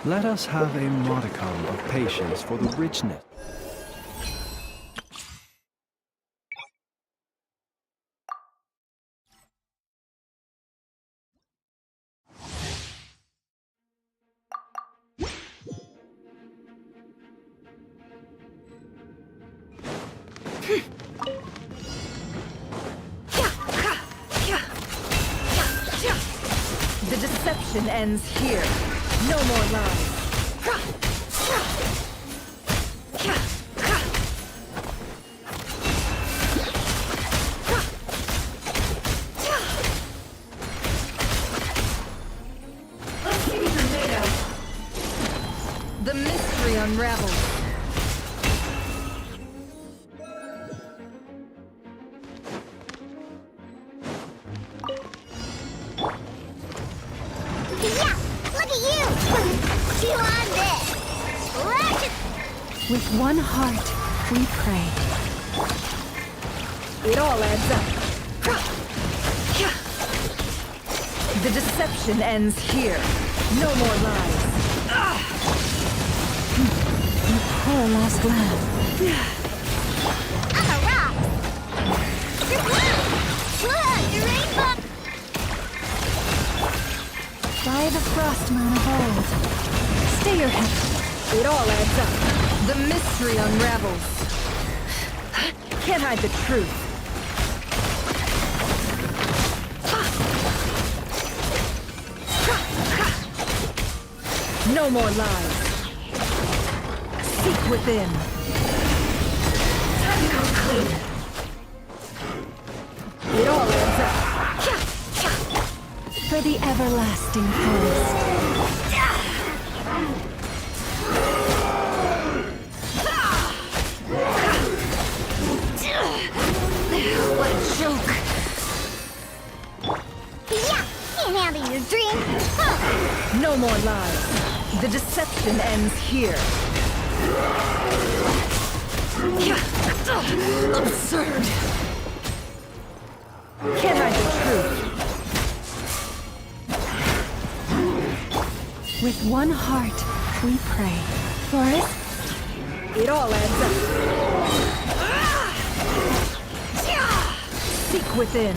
Let us have a modicum of patience for the richness. The deception ends here. No more lies. The mystery unravels. With one heart, we pray. It all adds up. The deception ends here. No more lies. You poor lost lamb. I'm a rock! Look, the rainbow! By the Frostmoon of old. Stay your head. It all adds up. The mystery unravels. Can't hide the truth. No more lies. Seek within. Time to go clean. It all adds up. For the everlasting forest. What a joke. Yeah! Can't handle your dream! Huh. No more lies. The deception ends here. Absurd. Can't hide the truth. With one heart, we pray. Forest? It all adds up. Seek within.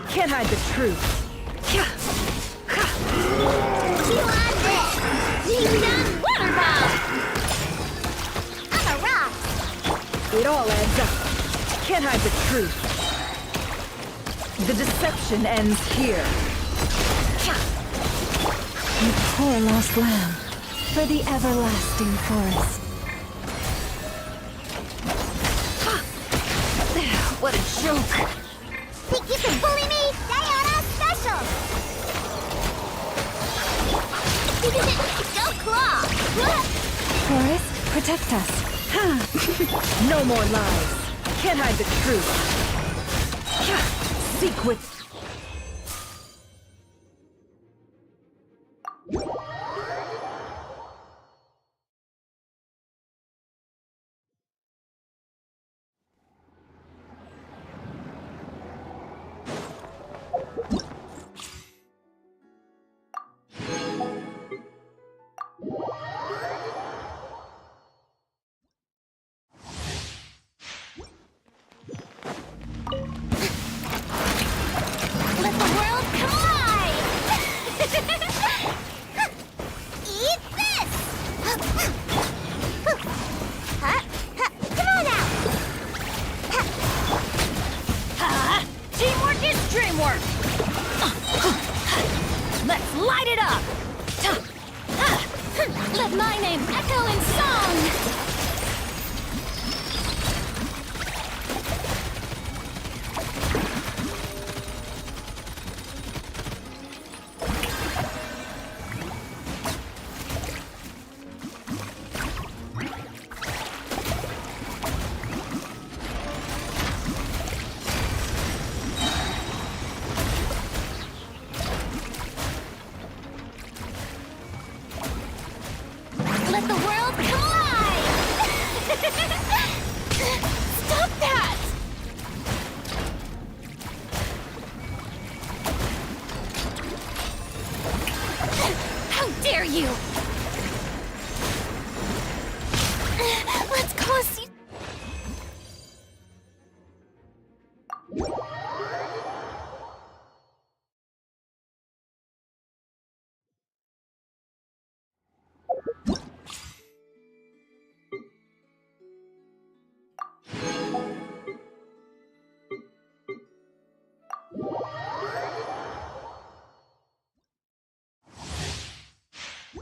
Can't hide the truth. Chew on this! Deep down water bomb! I'm a rock! It all adds up. Can't hide the truth. The deception ends here. You poor lost lamb. For the everlasting forest. What a joke. Think you can bully me? Diana special! Go claw! Forest, protect us. No more lies. Can't hide the truth. Seek with... Dream work! Let's light it up! Let my name echo in song! Let the world collide! Stop that! How dare you! Let's cause you...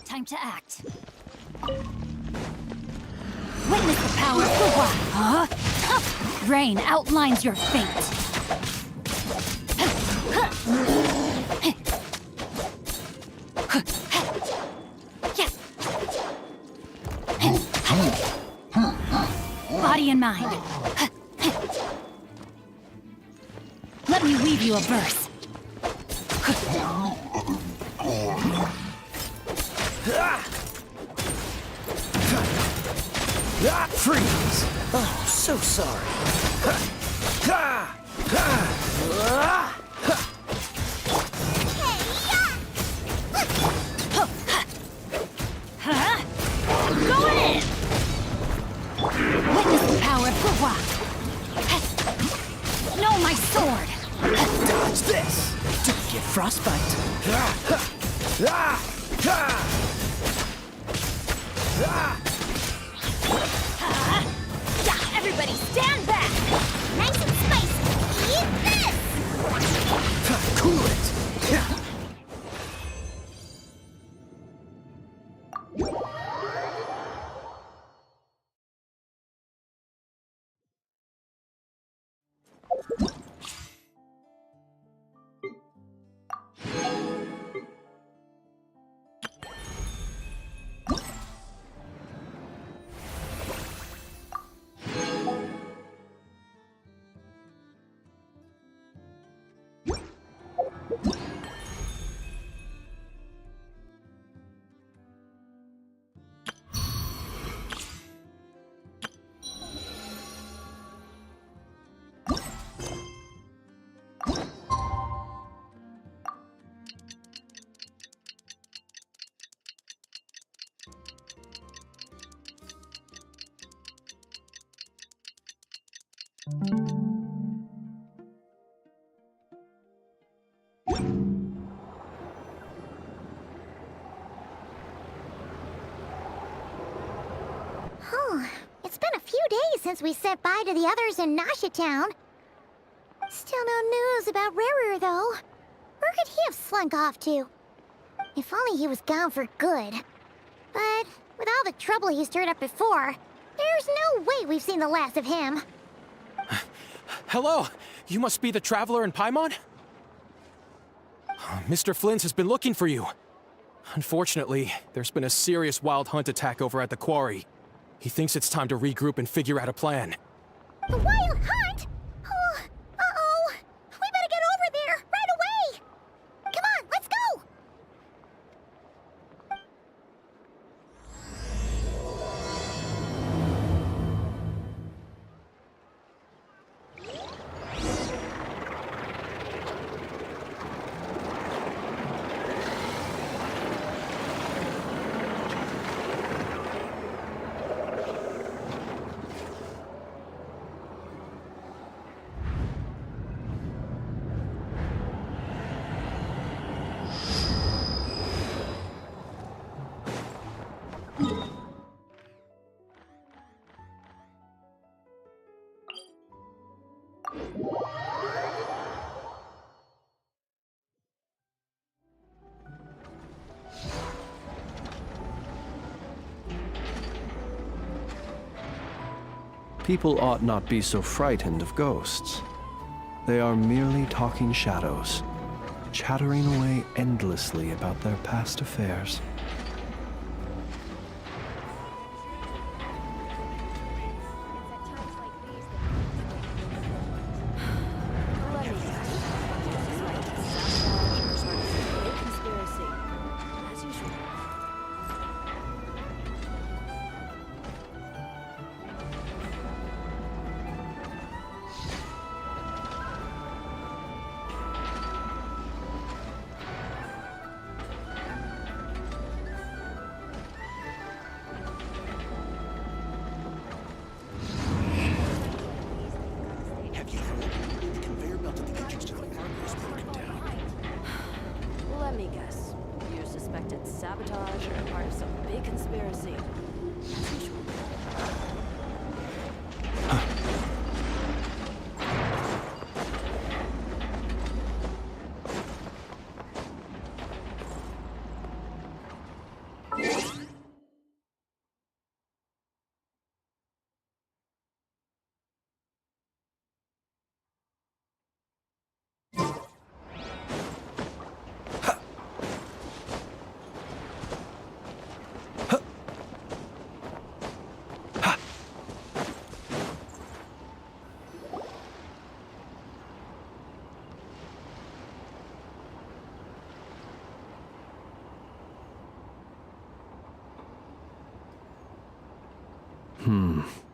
Time to act. Witness the power of the wild. Huh? Rain outlines your fate. Body and mind. Let me weave you a verse. Freeze! Oh, so sorry. Go in! Witness the power of the wild. Know my sword. Dodge this! Don't get frostbite. Everybody stand back! Nice and spicy! Eat this! Cool it! It's been a few days since we said bye to the others in Nasha Town. Still no news about Rarer, though. Where could he have slunk off to? If only he was gone for good. But with all the trouble he stirred up before, there's no way we've seen the last of him. Hello! You must be the traveler in Paimon? Mr. Flynn has been looking for you. Unfortunately, there's been a serious wild hunt attack over at the quarry. He thinks it's time to regroup and figure out a plan. The Wild Hunt? Oh, uh-oh. We better get over there, right away! Come on, let's go! People ought not be so frightened of ghosts. They are merely talking shadows, chattering away endlessly about their past affairs. Have you heard? The conveyor belt at the entrance to the armory is broken down. Let me guess. You suspected sabotage or part of some big conspiracy. As usual.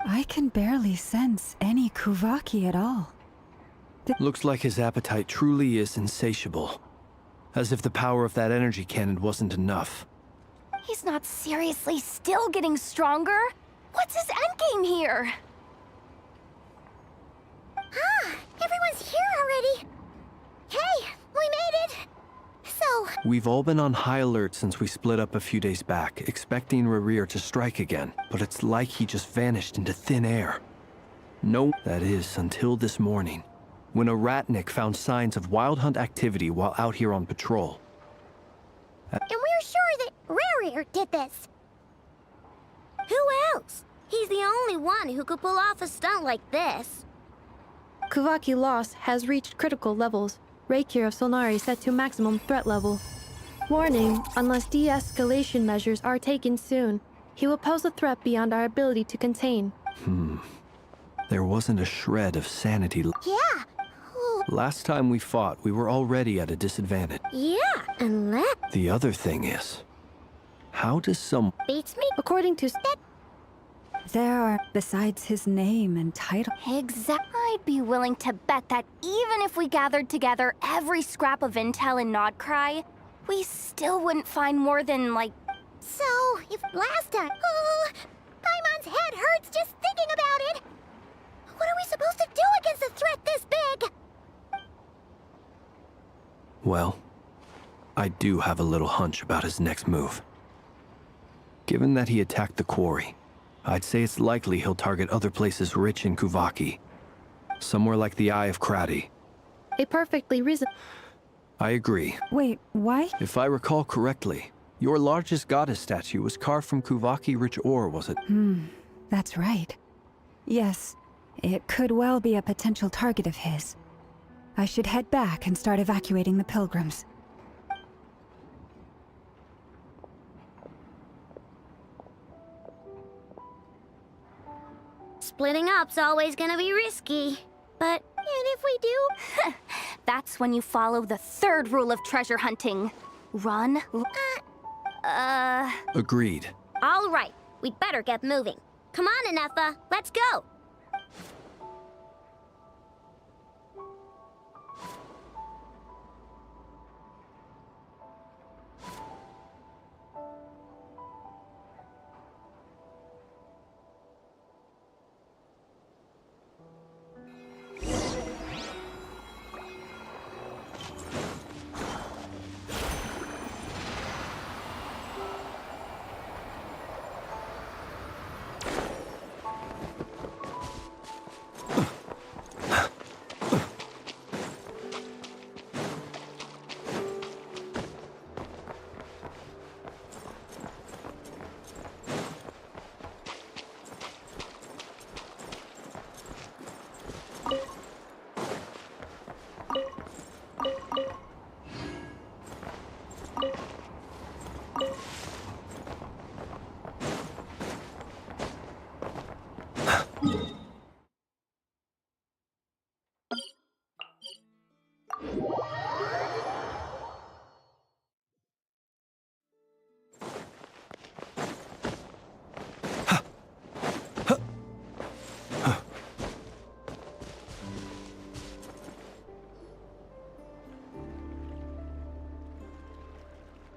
I can barely sense any Kuvaki at all. Looks like his appetite truly is insatiable. As if the power of that energy cannon wasn't enough. He's not seriously still getting stronger? What's his endgame here? Ah, everyone's here already. Hey, we made it. So, We've all been on high alert since we split up a few days back, expecting Rerir to strike again, but it's like he just vanished into thin air. No, that is, until this morning, when a ratnik found signs of wild hunt activity while out here on patrol. and we're sure that Rerir did this. Who else? He's the only one who could pull off a stunt like this. Kuvaki loss has reached critical levels. Reikir of Solnari set to maximum threat level. Warning, unless de-escalation measures are taken soon, he will pose a threat beyond our ability to contain. There wasn't a shred of sanity. Yeah. Ooh, Last time we fought, we were already at a disadvantage. yeah, unless The other thing is, how does some... beats me. According to There are, besides his name and title. Exactly. I'd be willing to bet that even if we gathered together every scrap of intel in Nodcry, we still wouldn't find more than, like... So, if last time... Oh, Paimon's head hurts just thinking about it. What are we supposed to do against a threat this big? Well, I do have a little hunch about his next move. Given that he attacked the quarry, I'd say it's likely he'll target other places rich in Kuvaki. Somewhere like the Eye of Krati. a perfectly reason. I agree. Wait, why? If I recall correctly, your largest goddess statue was carved from Kuvaki rich ore, was it? That's right. Yes, it could well be a potential target of his. I should head back and start evacuating the pilgrims. Splitting up's always gonna be risky. But, and if we do? That's when you follow the third rule of treasure hunting. Run. Agreed. All right, we'd better get moving. Come on, Anefa, let's go.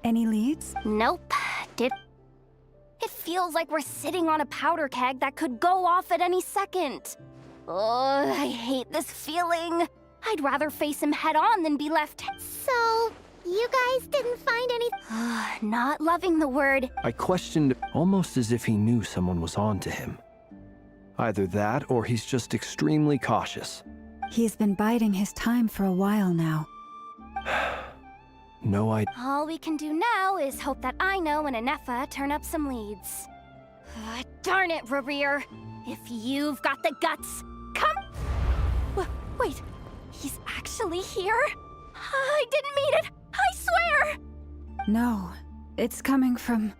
Any leads? Nope. It feels like we're sitting on a powder keg that could go off at any second. Ugh, I hate this feeling. I'd rather face him head on than be left. So, you guys didn't find any... Not loving the word. I questioned almost as if he knew someone was on to him. Either that or he's just extremely cautious. He's been biding his time for a while now. No idea. All we can do now is hope that Ino and Anefa turn up some leads. Darn it, Rarir. If you've got the guts, come... Wait, he's actually here? I didn't mean it, I swear! No, it's coming from...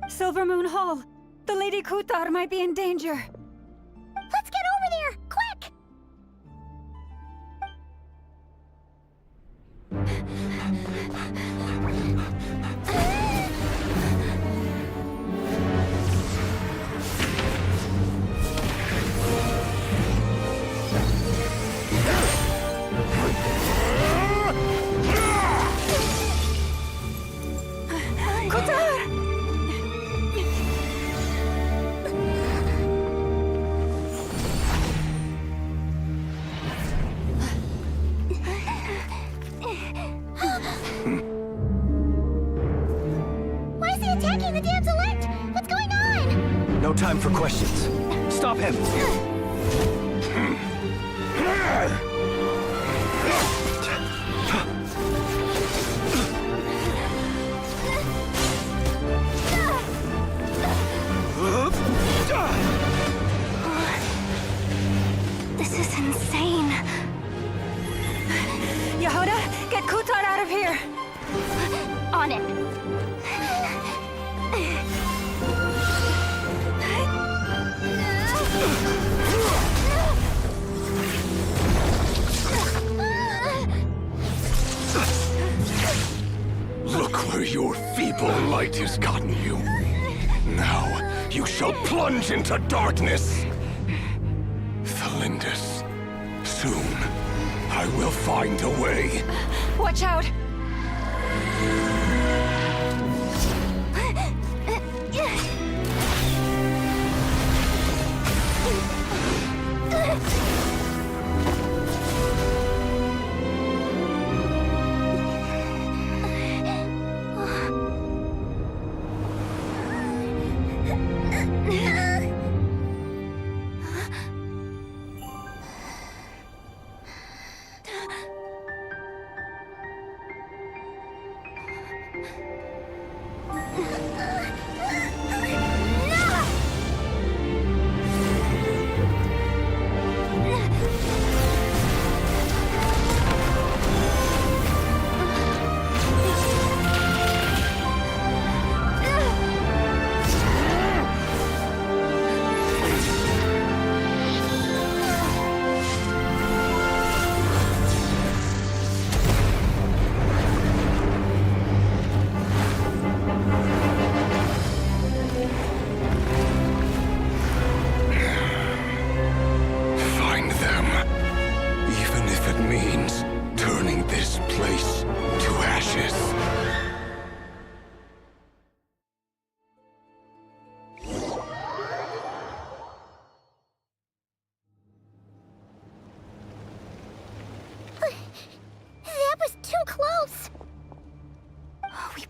Silver Moon Hall! The Lady Kutar might be in danger! Let's get over there, quick! Why is he attacking the damsel elect? What's going on? No time for questions. Stop him! This is insane. Yehuda, get Kutar out of here! On it. Look where your feeble light has gotten you. Now, you shall plunge into darkness. Thelindus, soon, I will find a way. Watch out!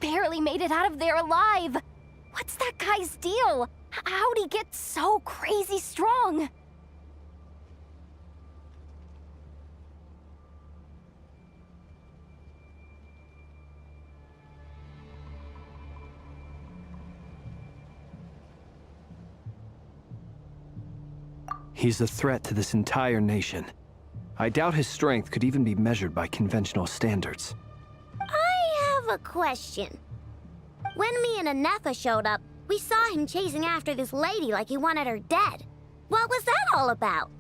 Barely made it out of there alive. What's that guy's deal? How'd he get so crazy strong? He's a threat to this entire nation. I doubt his strength could even be measured by conventional standards. I have a question. When me and Anefa showed up, we saw him chasing after this lady like he wanted her dead. What was that all about?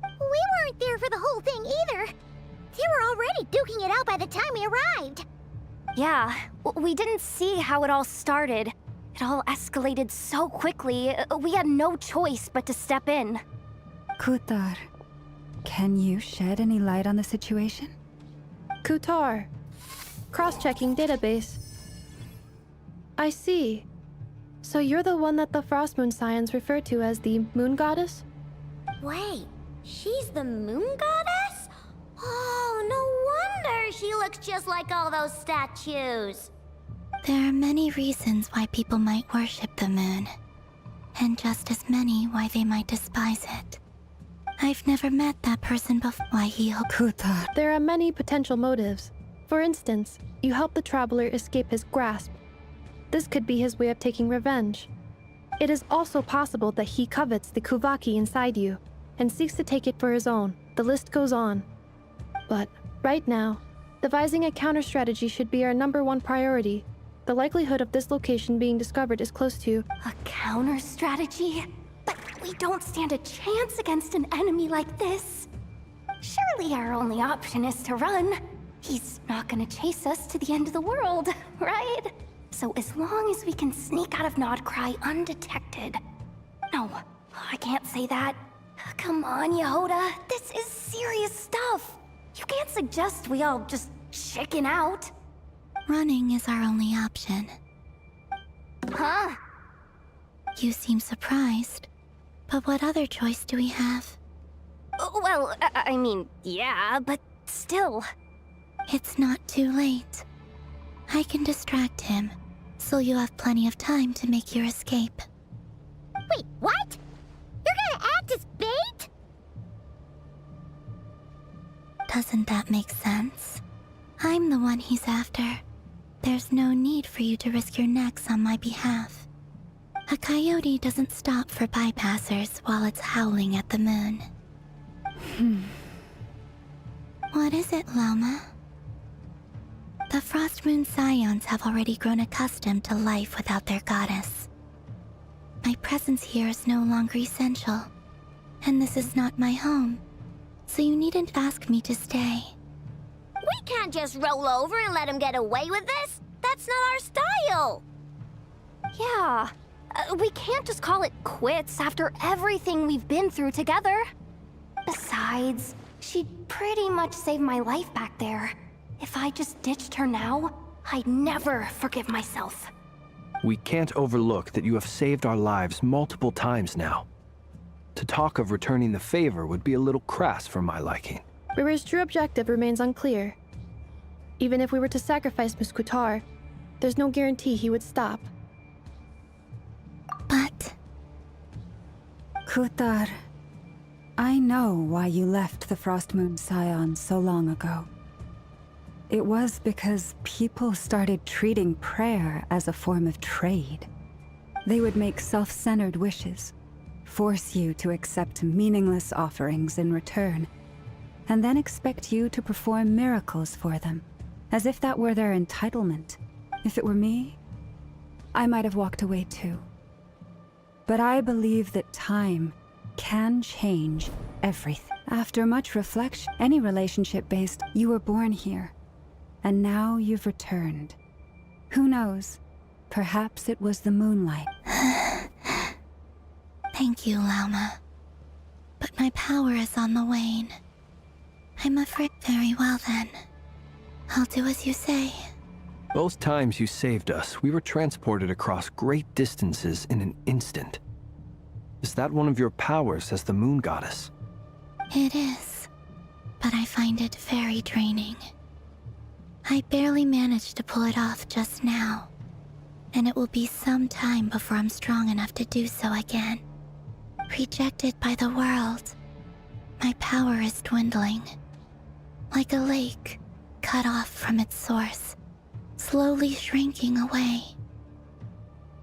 We weren't there for the whole thing either. They were already duking it out by the time we arrived. Yeah, we didn't see how it all started. It all escalated so quickly, we had no choice but to step in. Kutar, can you shed any light on the situation? Kutar. Cross-checking database. I see. So you're the one that the Frost Moon Scions refer to as the Moon Goddess? Wait, she's the moon goddess? Oh, no wonder she looks just like all those statues. There are many reasons why people might worship the moon, and just as many why they might despise it. I've never met that person before. Why he Kutar. There are many potential motives. For instance, you help the traveler escape his grasp. This could be his way of taking revenge. It is also possible that he covets the Kuvaki inside you, and seeks to take it for his own. The list goes on. But, right now, devising a counter-strategy should be our #1 priority. The likelihood of this location being discovered is close to... A counter strategy? But we don't stand a chance against an enemy like this. Surely our only option is to run. He's not gonna chase us to the end of the world, right? So as long as we can sneak out of Nodcry undetected... No, I can't say that. Come on, Yehoda, this is serious stuff. You can't suggest we all just chicken out. Running is our only option. Huh? You seem surprised. But what other choice do we have? Well, I mean, yeah, but still. It's not too late. I can distract him, so you have plenty of time to make your escape. Wait, what? You're gonna act as bait? Doesn't that make sense? I'm the one he's after. There's no need for you to risk your necks on my behalf. A coyote doesn't stop for bypassers while it's howling at the moon. What is it, Lama? The Frost Moon Scions have already grown accustomed to life without their goddess. My presence here is no longer essential, and this is not my home, so you needn't ask me to stay. We can't just roll over and let him get away with this. That's not our style. Yeah, we can't just call it quits after everything we've been through together. Besides, she'd pretty much saved my life back there. If I just ditched her now, I'd never forgive myself. We can't overlook that you have saved our lives multiple times now. To talk of returning the favor would be a little crass for my liking. River's true objective remains unclear. Even if we were to sacrifice Miss Kutar, there's no guarantee he would stop. But... Kutar, I know why you left the Frost Moon Scions so long ago. It was because people started treating prayer as a form of trade. They would make self-centered wishes, force you to accept meaningless offerings in return, and then expect you to perform miracles for them, as if that were their entitlement. If it were me, I might have walked away too. But I believe that time can change everything. After much reflection, any relationship-based, you were born here, and now you've returned. Who knows? Perhaps it was the moonlight. Thank you, Lama. But my power is on the wane. I'm afraid. Very well then. I'll do as you say. Both times you saved us, we were transported across great distances in an instant. Is that one of your powers as the Moon Goddess? It is, but I find it very draining. I barely managed to pull it off just now, and it will be some time before I'm strong enough to do so again. Rejected by the world, my power is dwindling. Like a lake cut off from its source, slowly shrinking away.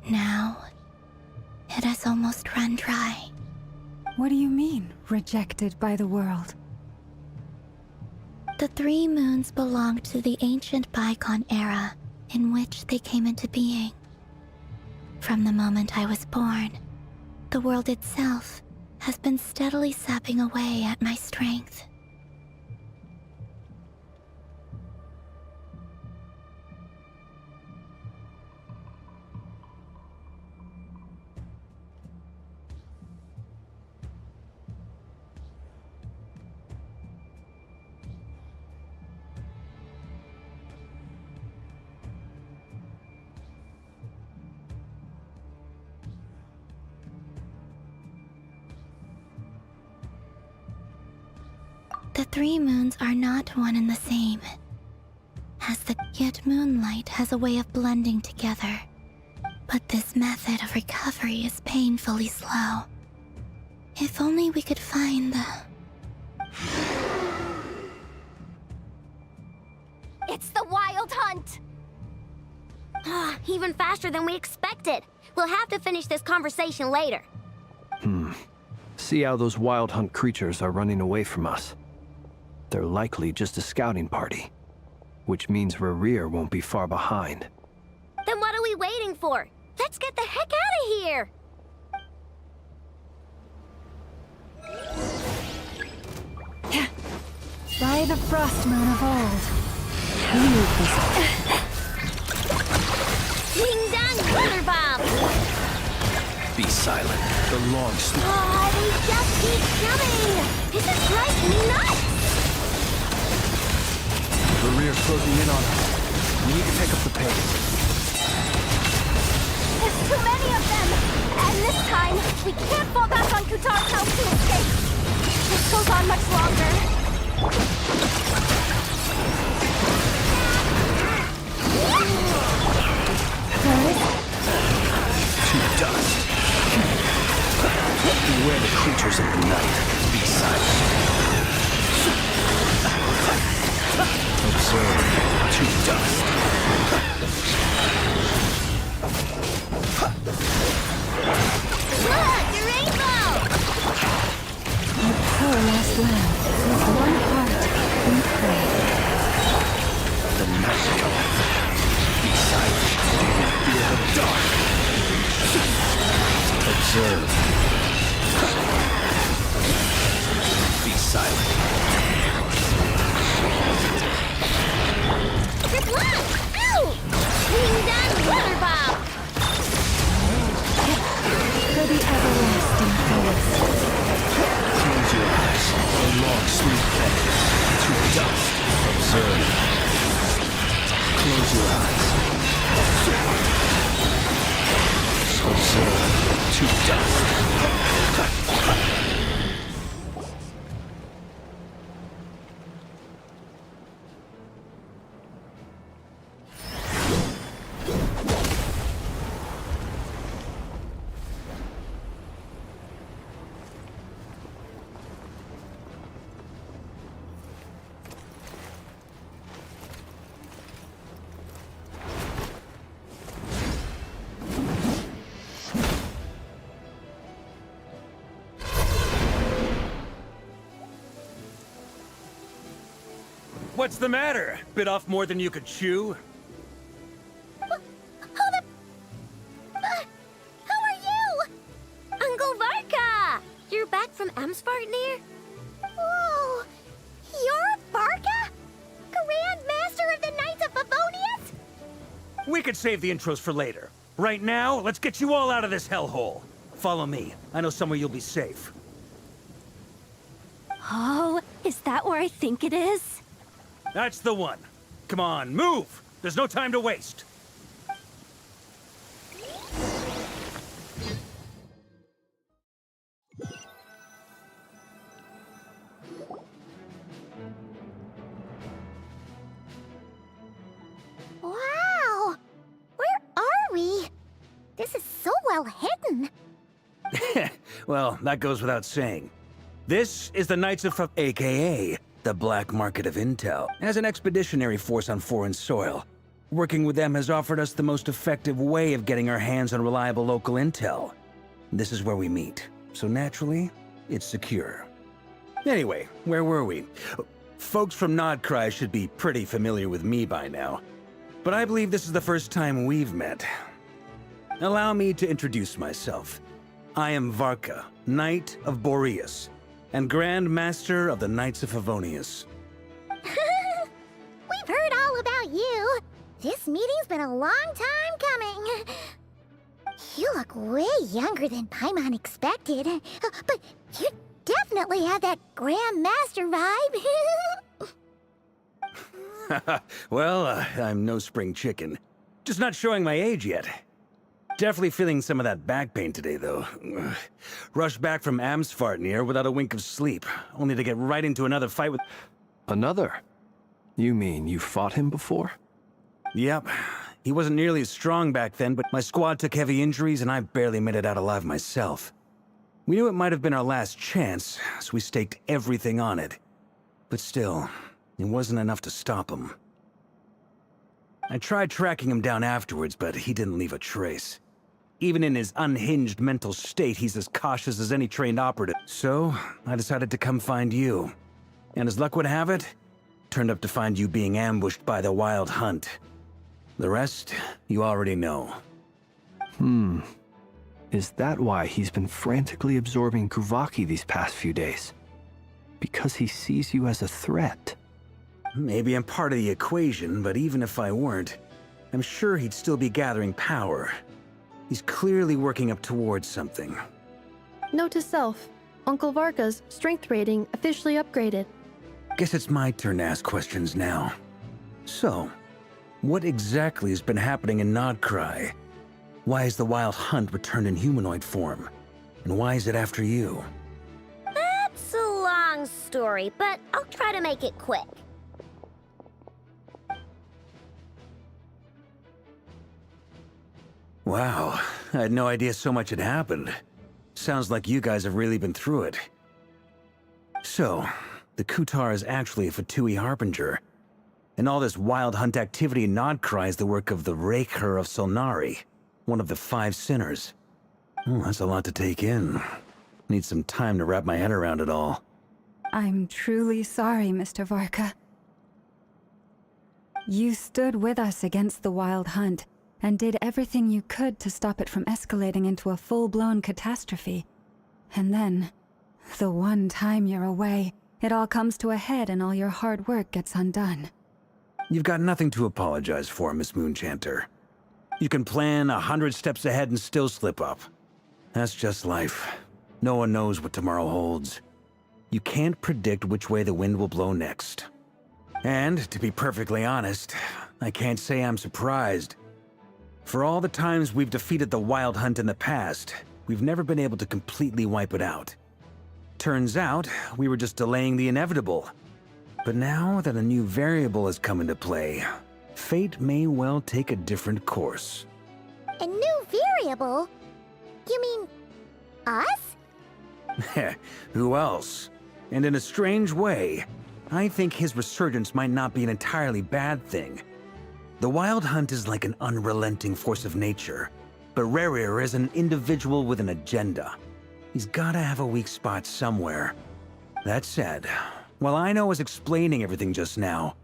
Now, it has almost run dry. What do you mean, rejected by the world? The 3 moons belong to the ancient bygone era in which they came into being. From the moment I was born, the world itself has been steadily sapping away at my strength. 3 moons are not one and the same. Yet moonlight has a way of blending together. But this method of recovery is painfully slow. If only we could find the... It's the Wild Hunt! Even faster than we expected. We'll have to finish this conversation later. See how those Wild Hunt creatures are running away from us. They're likely just a scouting party, which means Rerir won't be far behind. Then what are we waiting for? Let's get the heck out of here! By the frost moon of old. Who knew this? Ding dong, weather bomb! Be silent. The long sleep. Oh, they just keep coming! This is driving me nuts! Rerir's closing in on us. We need to pick up the pace. There's too many of them! And this time, we can't fall back on Kutar's house to escape! This goes on much longer. To dust. Beware the creatures of the night. Be silent. Observe. To dust. Look, the rainbow! Our poor lost land with one heart in prayer. The night cometh. Be silent. Fear the dark. Observe. Be silent. Good luck! Ow! Ding dong, weather bomb! For the everlasting forest. Close your eyes. A long sleep fades. To dust. Observe. Close your eyes. Observe. To dust. What's the matter? Bit off more than you could chew? How are you? Uncle Varka! You're back from Amsvartnir? Whoa! You're Varka? Grand Master of the Knights of Favonius? We could save the intros for later. Right now, let's get you all out of this hellhole. Follow me. I know somewhere you'll be safe. Oh, is that where I think it is? That's the one. Come on, move! There's no time to waste. Wow! Where are we? This is so well hidden. Well, that goes without saying. This is the Knights of aka the Black Market of Intel, as an expeditionary force on foreign soil. Working with them has offered us the most effective way of getting our hands on reliable local intel. This is where we meet, so naturally, it's secure. Anyway, where were we? Folks from Nodcry should be pretty familiar with me by now, but I believe this is the first time we've met. Allow me to introduce myself. I am Varka, Knight of Boreas, and Grand Master of the Knights of Favonius. We've heard all about you. This meeting's been a long time coming. You look way younger than Paimon expected, but you definitely have that Grand Master vibe. Well, I'm no spring chicken. Just not showing my age yet. Definitely feeling some of that back pain today, though. Ugh. Rushed back from Amsfartnir without a wink of sleep, only to get right into another fight with... Another? You mean you fought him before? Yep. He wasn't nearly as strong back then, but my squad took heavy injuries and I barely made it out alive myself. We knew it might have been our last chance, so we staked everything on it. But still, it wasn't enough to stop him. I tried tracking him down afterwards, but he didn't leave a trace. Even in his unhinged mental state, he's as cautious as any trained operative. So, I decided to come find you. And as luck would have it, turned up to find you being ambushed by the Wild Hunt. The rest, you already know. Is that why he's been frantically absorbing Kuvaki these past few days? Because he sees you as a threat? Maybe I'm part of the equation, but even if I weren't, I'm sure he'd still be gathering power. He's clearly working up towards something. Note to self, Uncle Varka's strength rating officially upgraded. Guess it's my turn to ask questions now. So, what exactly has been happening in Nodcry? Why is the Wild Hunt returned in humanoid form? And why is it after you? That's a long story, but I'll try to make it quick. Wow, I had no idea so much had happened. Sounds like you guys have really been through it. So, the Kutar is actually a Fatui Harbinger. And all this Wild Hunt activity in Nodcry is the work of the Raker of Solnari, one of the 5 sinners. Oh, that's a lot to take in. Need some time to wrap my head around it all. I'm truly sorry, Mr. Varka. You stood with us against the Wild Hunt, and did everything you could to stop it from escalating into a full-blown catastrophe. And then, the one time you're away, it all comes to a head and all your hard work gets undone. You've got nothing to apologize for, Miss Moonchanter. You can plan 100 steps ahead and still slip up. That's just life. No one knows what tomorrow holds. You can't predict which way the wind will blow next. And, to be perfectly honest, I can't say I'm surprised. For all the times we've defeated the Wild Hunt in the past, we've never been able to completely wipe it out. Turns out, we were just delaying the inevitable. But now that a new variable has come into play, fate may well take a different course. A new variable? You mean... us? Who else? And in a strange way, I think his resurgence might not be an entirely bad thing. The Wild Hunt is like an unrelenting force of nature, but Rerir is an individual with an agenda. He's gotta have a weak spot somewhere. That said, while I was explaining everything just now,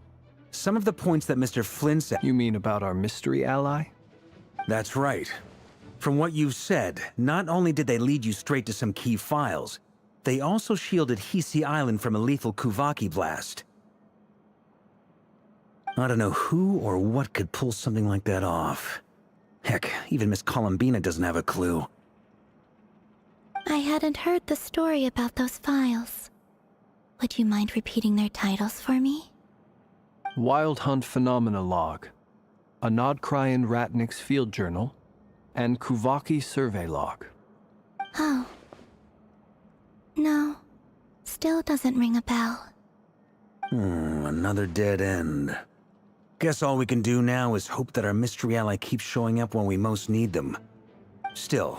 some of the points that Mr. Flynn said... You mean about our mystery ally? That's right. From what you've said, not only did they lead you straight to some key files, they also shielded Hisi Island from a lethal Kuvaki blast. I don't know who or what could pull something like that off. Heck, even Miss Columbina doesn't have a clue. I hadn't heard the story about those files. Would you mind repeating their titles for me? Wild Hunt Phenomena Log, a Nodcryan Ratnik's Field Journal, and Kuvaki Survey Log. Oh. No. Still doesn't ring a bell. Another dead end. Guess all we can do now is hope that our mystery ally keeps showing up when we most need them. Still,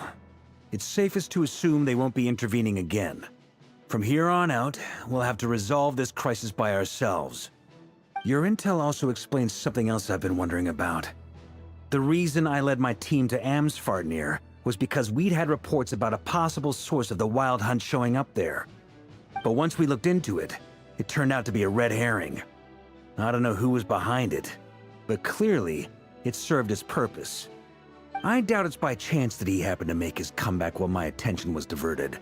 it's safest to assume they won't be intervening again. From here on out, we'll have to resolve this crisis by ourselves. Your intel also explains something else I've been wondering about. The reason I led my team to Amsfartnir was because we'd had reports about a possible source of the Wild Hunt showing up there. But once we looked into it, it turned out to be a red herring. I don't know who was behind it, but clearly, it served its purpose. I doubt it's by chance that he happened to make his comeback while my attention was diverted.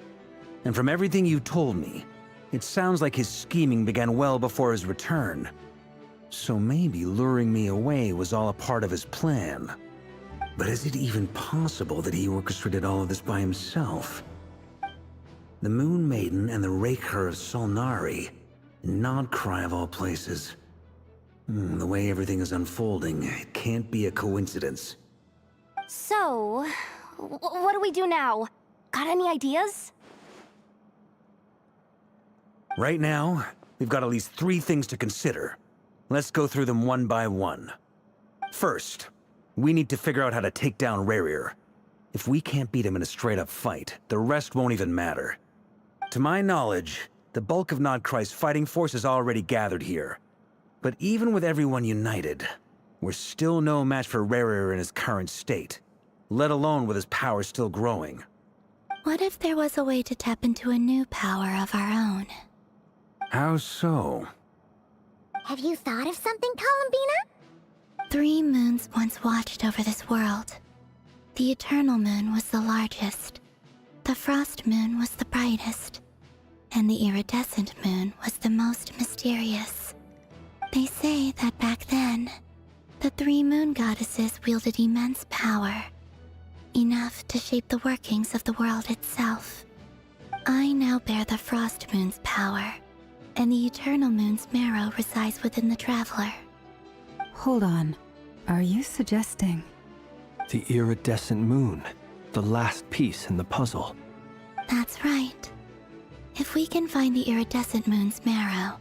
And from everything you told me, it sounds like his scheming began well before his return. So maybe luring me away was all a part of his plan. But is it even possible that he orchestrated all of this by himself? The Moon Maiden and the Raker of Solnari, Nodcry of all places. The way everything is unfolding, it can't be a coincidence. So, what do we do now? Got any ideas? Right now, we've got at least 3 things to consider. Let's go through them one by one. First, we need to figure out how to take down Rerir. If we can't beat him in a straight-up fight, the rest won't even matter. To my knowledge, the bulk of Nodcry's fighting force is already gathered here. But even with everyone united, we're still no match for Rerir in his current state, let alone with his power still growing. What if there was a way to tap into a new power of our own? How so? Have you thought of something, Columbina? 3 moons once watched over this world. The Eternal Moon was the largest. The Frost Moon was the brightest. And the Iridescent Moon was the most mysterious. They say that back then, the 3 moon goddesses wielded immense power. Enough to shape the workings of the world itself. I now bear the Frost Moon's power, and the Eternal Moon's marrow resides within the Traveler. Hold on. Are you suggesting? The iridescent moon, the last piece in the puzzle. That's right. If we can find the Iridescent Moon's marrow,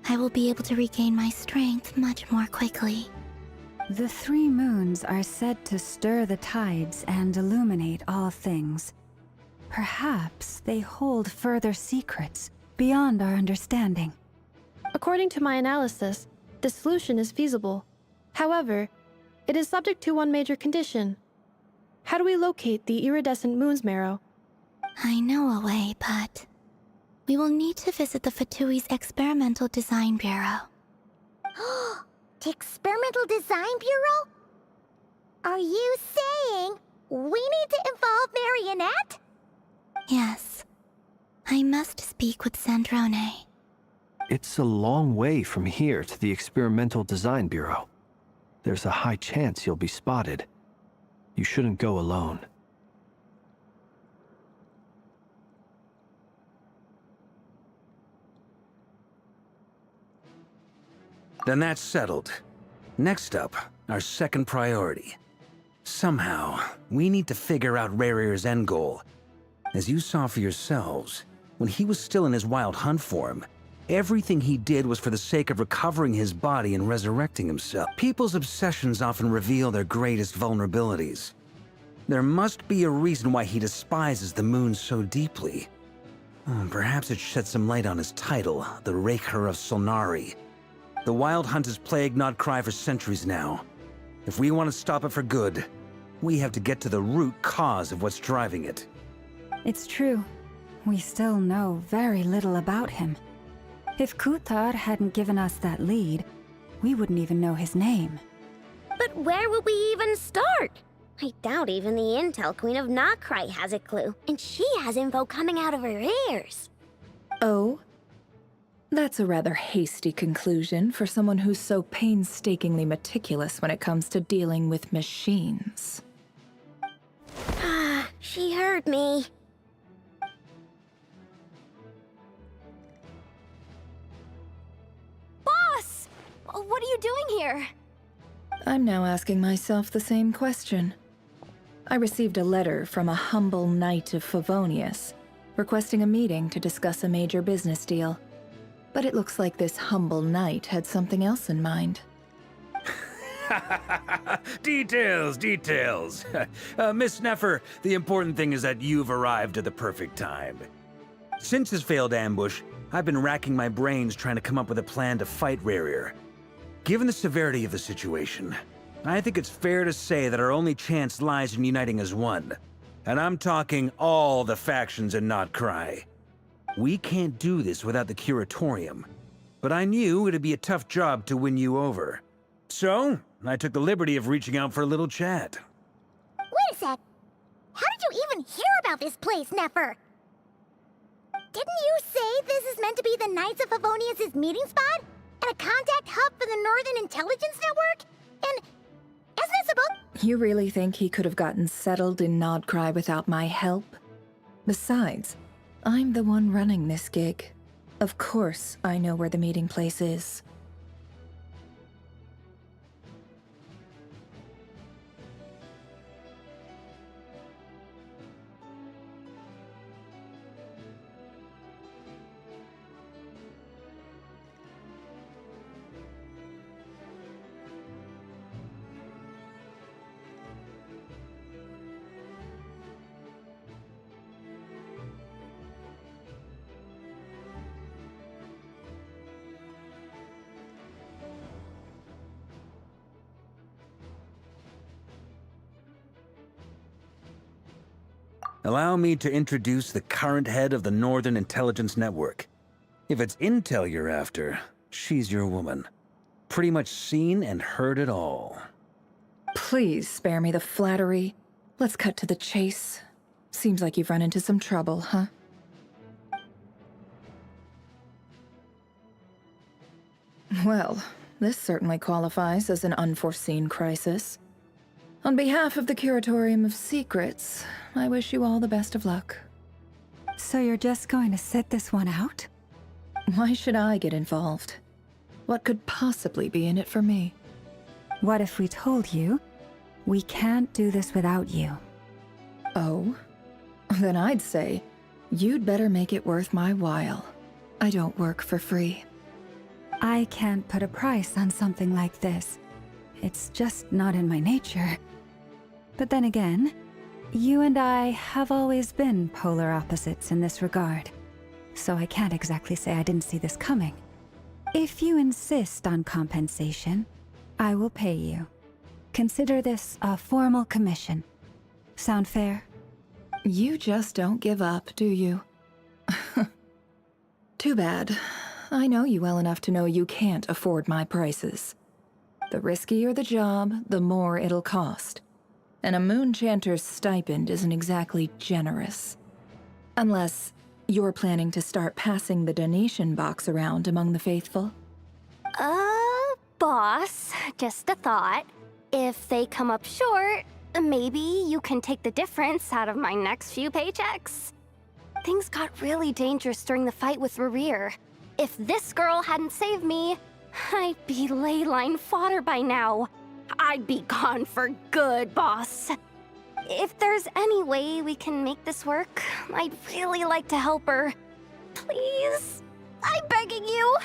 I will be able to regain my strength much more quickly. The 3 moons are said to stir the tides and illuminate all things. Perhaps they hold further secrets beyond our understanding. According to my analysis, this solution is feasible. However, it is subject to one major condition. How do we locate the iridescent moon's marrow? I know a way, but we will need to visit the Fatui's Experimental Design Bureau. The Experimental Design Bureau? Are you saying we need to involve Marionette? Yes. I must speak with Sandrone. It's a long way from here to the Experimental Design Bureau. There's a high chance you'll be spotted. You shouldn't go alone. Then that's settled. Next up, our second priority. Somehow, we need to figure out Rerir's end goal. As you saw for yourselves, when he was still in his wild hunt form, everything he did was for the sake of recovering his body and resurrecting himself. People's obsessions often reveal their greatest vulnerabilities. There must be a reason why he despises the moon so deeply. Perhaps it sheds some light on his title, the Raker of Solnari. The Wild Hunt has plagued Nodcry for centuries now. If we want to stop it for good, we have to get to the root cause of what's driving it. It's true. We still know very little about him. If Kuthar hadn't given us that lead, we wouldn't even know his name. But where would we even start? I doubt even the Intel Queen of Nodcry has a clue, and she has info coming out of her ears. Oh? That's a rather hasty conclusion for someone who's so painstakingly meticulous when it comes to dealing with machines. Ah, she heard me. Boss! What are you doing here? I'm now asking myself the same question. I received a letter from a humble knight of Favonius, requesting a meeting to discuss a major business deal. But it looks like this humble knight had something else in mind. Details, details. Miss Nefer, the important thing is that you've arrived at the perfect time. Since his failed ambush, I've been racking my brains trying to come up with a plan to fight Rerir. Given the severity of the situation, I think it's fair to say that our only chance lies in uniting as one. And I'm talking all the factions in Nodcry. We can't do this without the Curatorium, but I knew it'd be a tough job to win you over. So, I took the liberty of reaching out for a little chat. Wait a sec. How did you even hear about this place, Nefer? Didn't you say this is meant to be the Knights of Favonius' meeting spot? And a contact hub for the Northern Intelligence Network? And isn't it supposed— You really think he could have gotten settled in Nodcry without my help? Besides, I'm the one running this gig. Of course I know where the meeting place is. Allow me to introduce the current head of the Northern Intelligence Network. If it's intel you're after, she's your woman. Pretty much seen and heard it all. Please spare me the flattery. Let's cut to the chase. Seems like you've run into some trouble, huh? Well, this certainly qualifies as an unforeseen crisis. On behalf of the Curatorium of Secrets, I wish you all the best of luck. So you're just going to sit this one out? Why should I get involved? What could possibly be in it for me? What if we told you we can't do this without you? Oh? Then I'd say, you'd better make it worth my while. I don't work for free. I can't put a price on something like this. It's just not in my nature. But then again, you and I have always been polar opposites in this regard. So I can't exactly say I didn't see this coming. If you insist on compensation, I will pay you. Consider this a formal commission. Sound fair? You just don't give up, do you? Too bad. I know you well enough to know you can't afford my prices. The riskier the job, the more it'll cost. And a moon chanter's stipend isn't exactly generous. Unless you're planning to start passing the donation box around among the faithful. Boss, just a thought. If they come up short, maybe you can take the difference out of my next few paychecks. Things got really dangerous during the fight with Rerir. If this girl hadn't saved me, I'd be ley line fodder by now. I'd be gone for good, boss. If there's any way we can make this work, I'd really like to help her. Please? I'm begging you.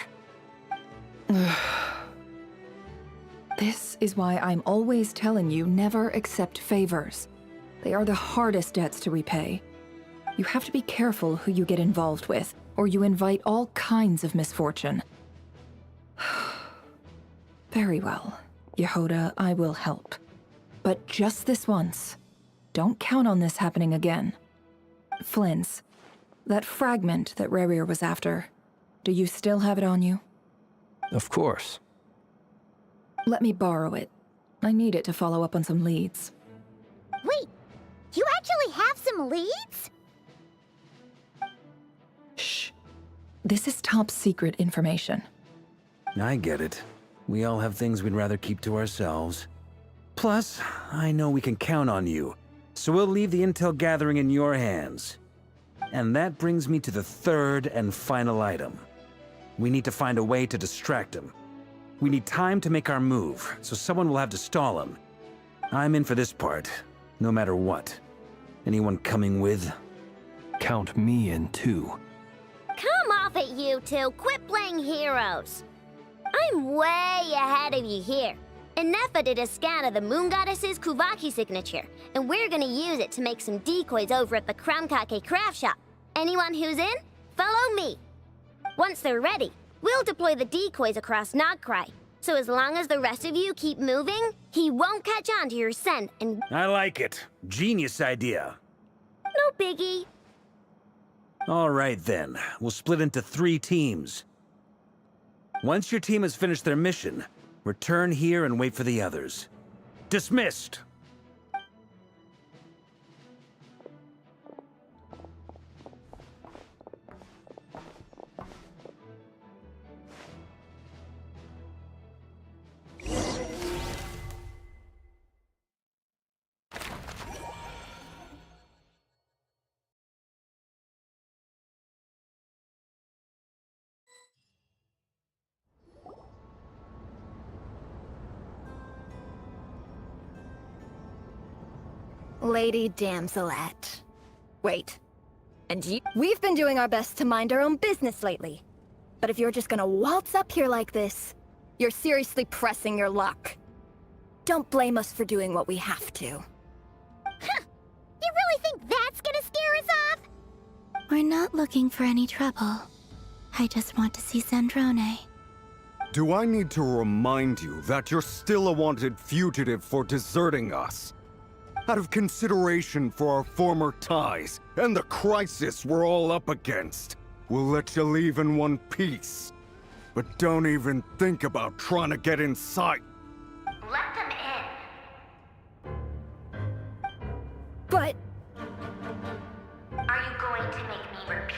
This is why I'm always telling you never accept favors. They are the hardest debts to repay. You have to be careful who you get involved with, or you invite all kinds of misfortune. Very well, Yehoda, I will help. But just this once. Don't count on this happening again. Flynn's, that fragment that Rerir was after, do you still have it on you? Of course. Let me borrow it. I need it to follow up on some leads. Wait, you actually have some leads? Shh. This is top secret information. I get it. We all have things we'd rather keep to ourselves. Plus, I know we can count on you, so we'll leave the intel gathering in your hands. And that brings me to the third and final item. We need to find a way to distract him. We need time to make our move, so someone will have to stall him. I'm in for this part, no matter what. Anyone coming with? Count me in too. Come off it, you two. Quit playing heroes. I'm way ahead of you here. Nefa did a scan of the Moon Goddess's Kuvaki signature, and we're gonna use it to make some decoys over at the Kramkake craft shop. Anyone who's in, follow me. Once they're ready, we'll deploy the decoys across Nagcry. So as long as the rest of you keep moving, he won't catch on to your scent and... I like it. Genius idea. No biggie. All right then, we'll split into 3 teams. Once your team has finished their mission, return here and wait for the others. Dismissed! Lady Damselette. Wait. And you? We've been doing our best to mind our own business lately. But if you're just gonna waltz up here like this, you're seriously pressing your luck. Don't blame us for doing what we have to. Huh! You really think that's gonna scare us off? We're not looking for any trouble. I just want to see Zandrone. Do I need to remind you that you're still a wanted fugitive for deserting us? out of consideration for our former ties and the crisis we're all up against. We'll let you leave in one piece. But don't even think about trying to get inside. Let them in. But... Are you going to make me repeat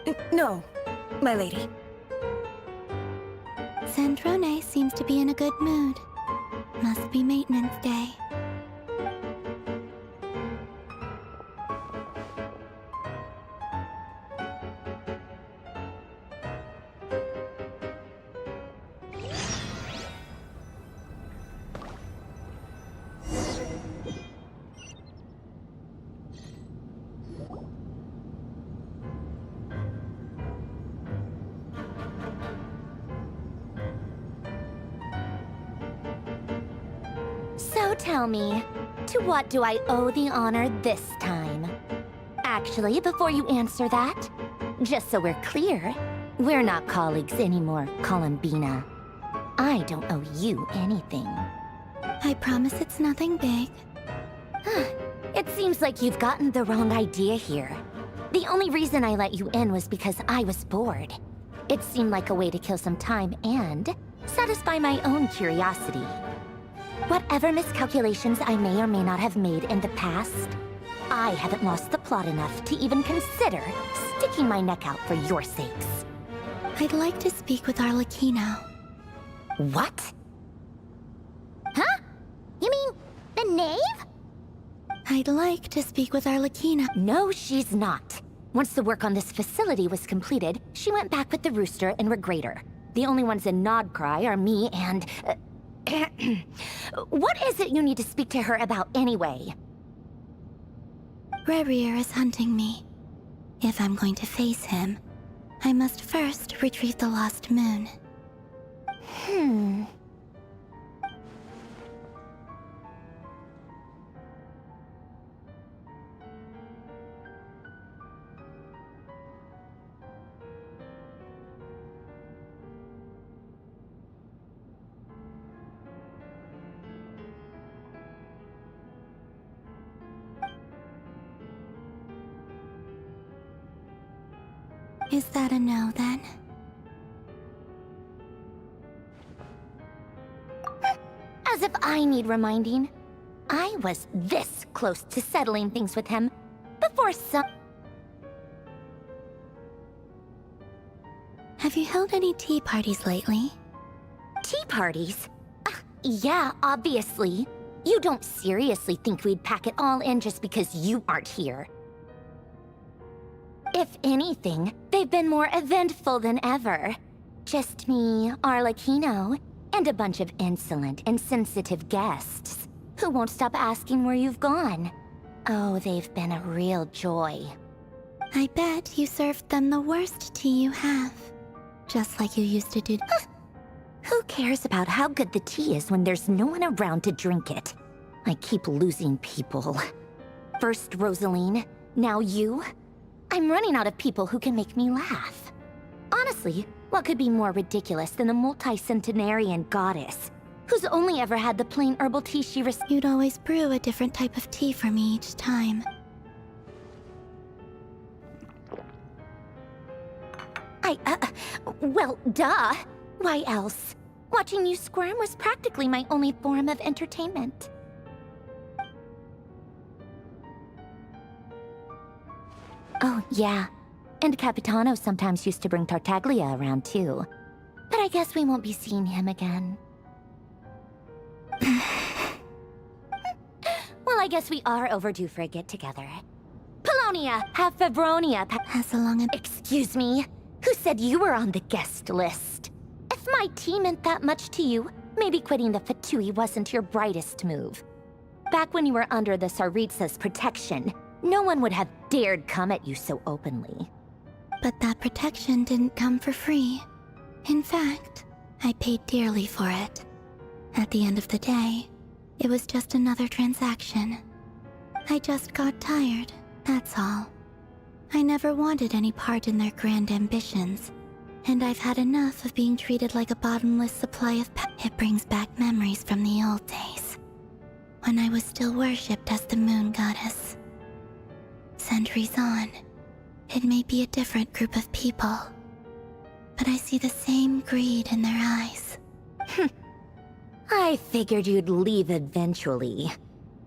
that? No, my lady. Sandrone seems to be in a good mood. Must be maintenance day. So tell me, to what do I owe the honor this time? Actually, before you answer that, just so we're clear, we're not colleagues anymore, Columbina. I don't owe you anything. I promise it's nothing big. It seems like you've gotten the wrong idea here. The only reason I let you in was because I was bored. It seemed like a way to kill some time and satisfy my own curiosity. Whatever miscalculations I may or may not have made in the past, I haven't lost the plot enough to even consider sticking my neck out for your sakes. I'd like to speak with Arlecchino. What? Huh? You mean the knave? I'd like to speak with Arlecchino. No, she's not. Once the work on this facility was completed, she went back with the rooster and Regrator. The only ones in Nodcry are me and... What is it you need to speak to her about anyway? Rerir is hunting me. If I'm going to face him, I must first retrieve the lost moon. Is that a no, then? As if I need reminding. I was this close to settling things with him before some... Have you held any tea parties lately? Tea parties? Yeah, obviously. You don't seriously think we'd pack it all in just because you aren't here. If anything, they've been more eventful than ever. Just me, Arlecchino, and a bunch of insolent, insensitive guests who won't stop asking where you've gone. Oh, they've been a real joy. I bet you served them the worst tea you have. Just like you used to do. Who cares about how good the tea is when there's no one around to drink it? I keep losing people. First Rosaline, now you. I'm running out of people who can make me laugh. Honestly, what could be more ridiculous than a multi-centenarian goddess who's only ever had the plain herbal tea she You'd always brew a different type of tea for me each time. Well, duh. Why else? Watching you squirm was practically my only form of entertainment. Oh, yeah. And Capitano sometimes used to bring Tartaglia around, too. But I guess we won't be seeing him again. Well, I guess we are overdue for a get-together. Polonia, have Favronia As long as... Excuse me? Who said you were on the guest list? If my tea meant that much to you, maybe quitting the Fatui wasn't your brightest move. Back when you were under the Tsaritsa's protection, no one would have dared come at you so openly. But that protection didn't come for free. In fact, I paid dearly for it. At the end of the day, it was just another transaction. I just got tired, that's all. I never wanted any part in their grand ambitions, and I've had enough of being treated like a bottomless supply of It brings back memories from the old days. when I was still worshipped as the moon goddess. Centuries on, it may be a different group of people, but I see the same greed in their eyes. I figured you'd leave eventually.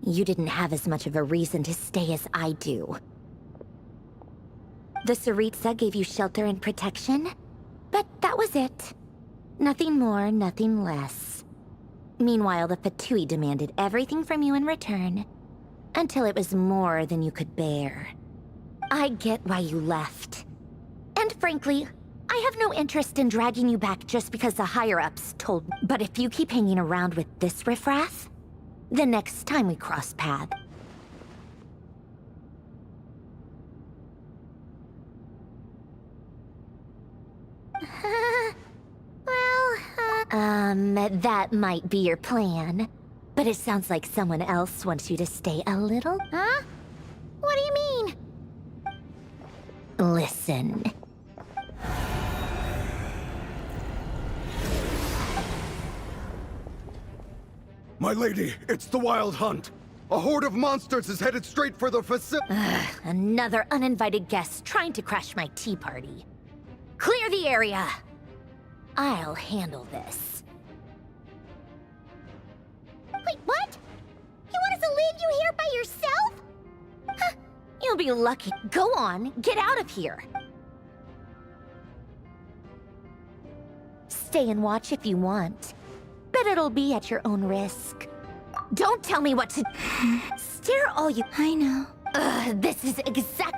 You didn't have as much of a reason to stay as I do. The Tsaritsa gave you shelter and protection, but that was it. Nothing more, nothing less. Meanwhile, the Fatui demanded everything from you in return, until it was more than you could bear. I get why you left. And frankly, I have no interest in dragging you back just because the higher-ups told me. But if you keep hanging around with this riffraff, the next time we cross paths, that might be your plan. But it sounds like someone else wants you to stay a little. Huh? What do you mean? Listen. My lady, it's the Wild Hunt. A horde of monsters is headed straight for the facility. Another uninvited guest trying to crash my tea party. Clear the area. I'll handle this. Wait, what? You want us to leave you here by yourself? Huh, you'll be lucky. Go on, get out of here. Stay and watch if you want, but it'll be at your own risk. Don't tell me what to... Stare all you... I know. This is exact...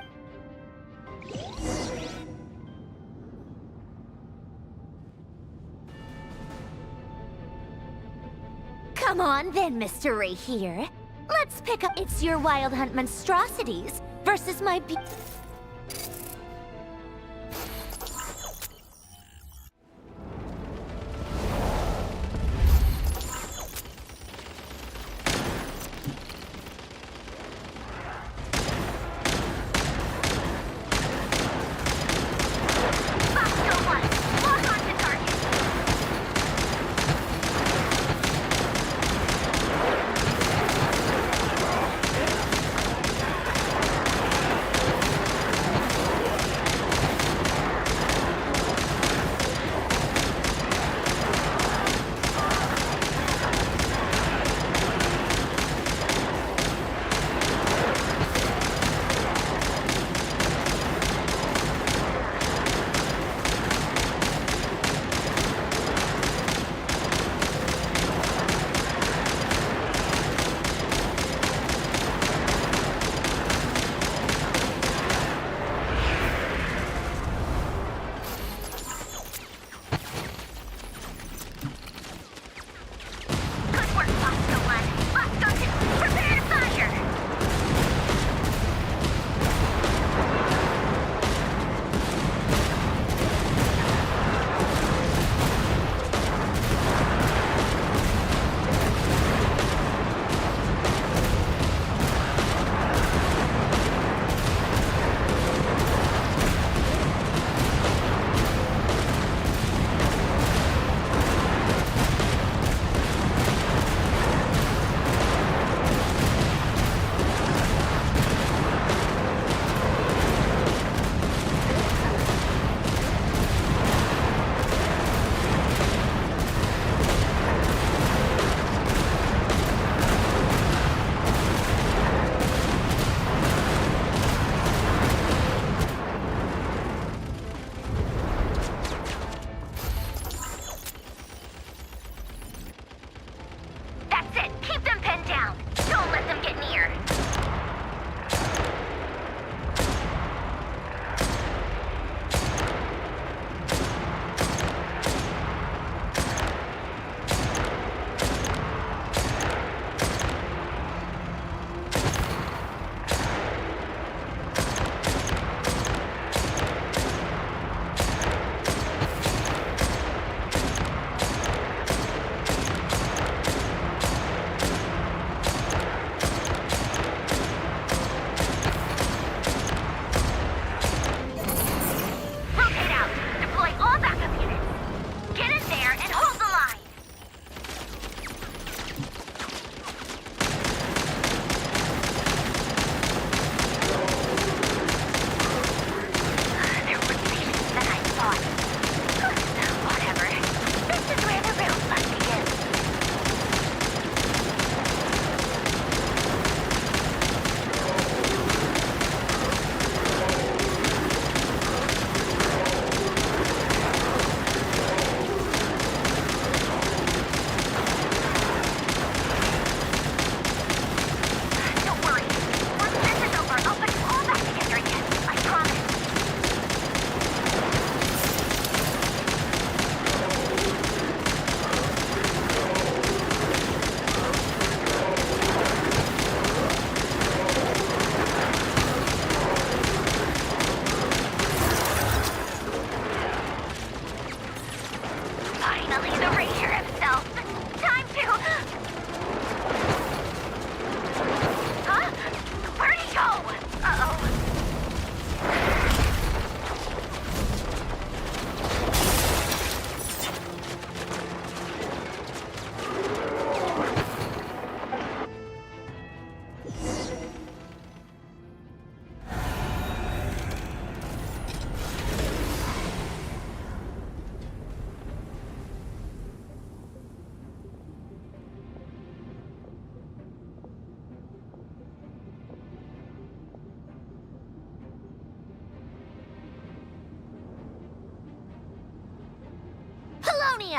Come on then, Mr. Ray here. Let's pick up... It's your Wild Hunt monstrosities versus my...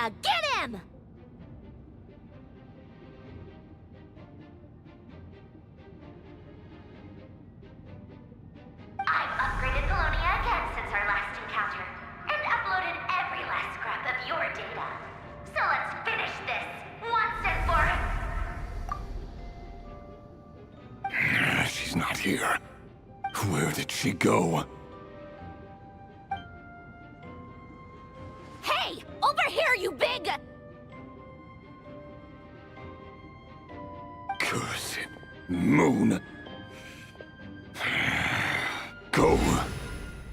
Mora, get him! I've upgraded Colonia again since our last encounter, and uploaded every last scrap of your data. So let's finish this, once and for... She's not here. Where did she go? Hey! Over here, you big... Curse it. Moon. Go.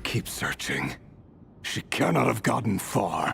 Keep searching. She cannot have gotten far.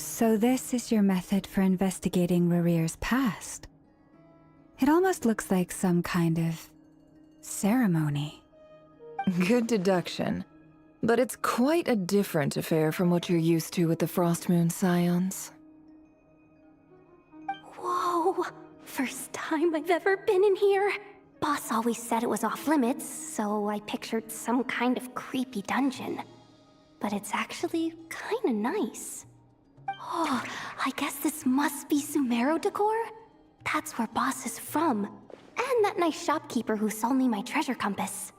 So this is your method for investigating Rarir's past? It almost looks like some kind of ceremony. Good deduction. But it's quite a different affair from what you're used to with the Frostmoon Scions. Whoa! First time I've ever been in here. Boss always said it was off limits, so I pictured some kind of creepy dungeon. But it's actually kinda nice. Oh, I guess this must be Sumero decor? That's where Boss is from. And that nice shopkeeper who sold me my treasure compass.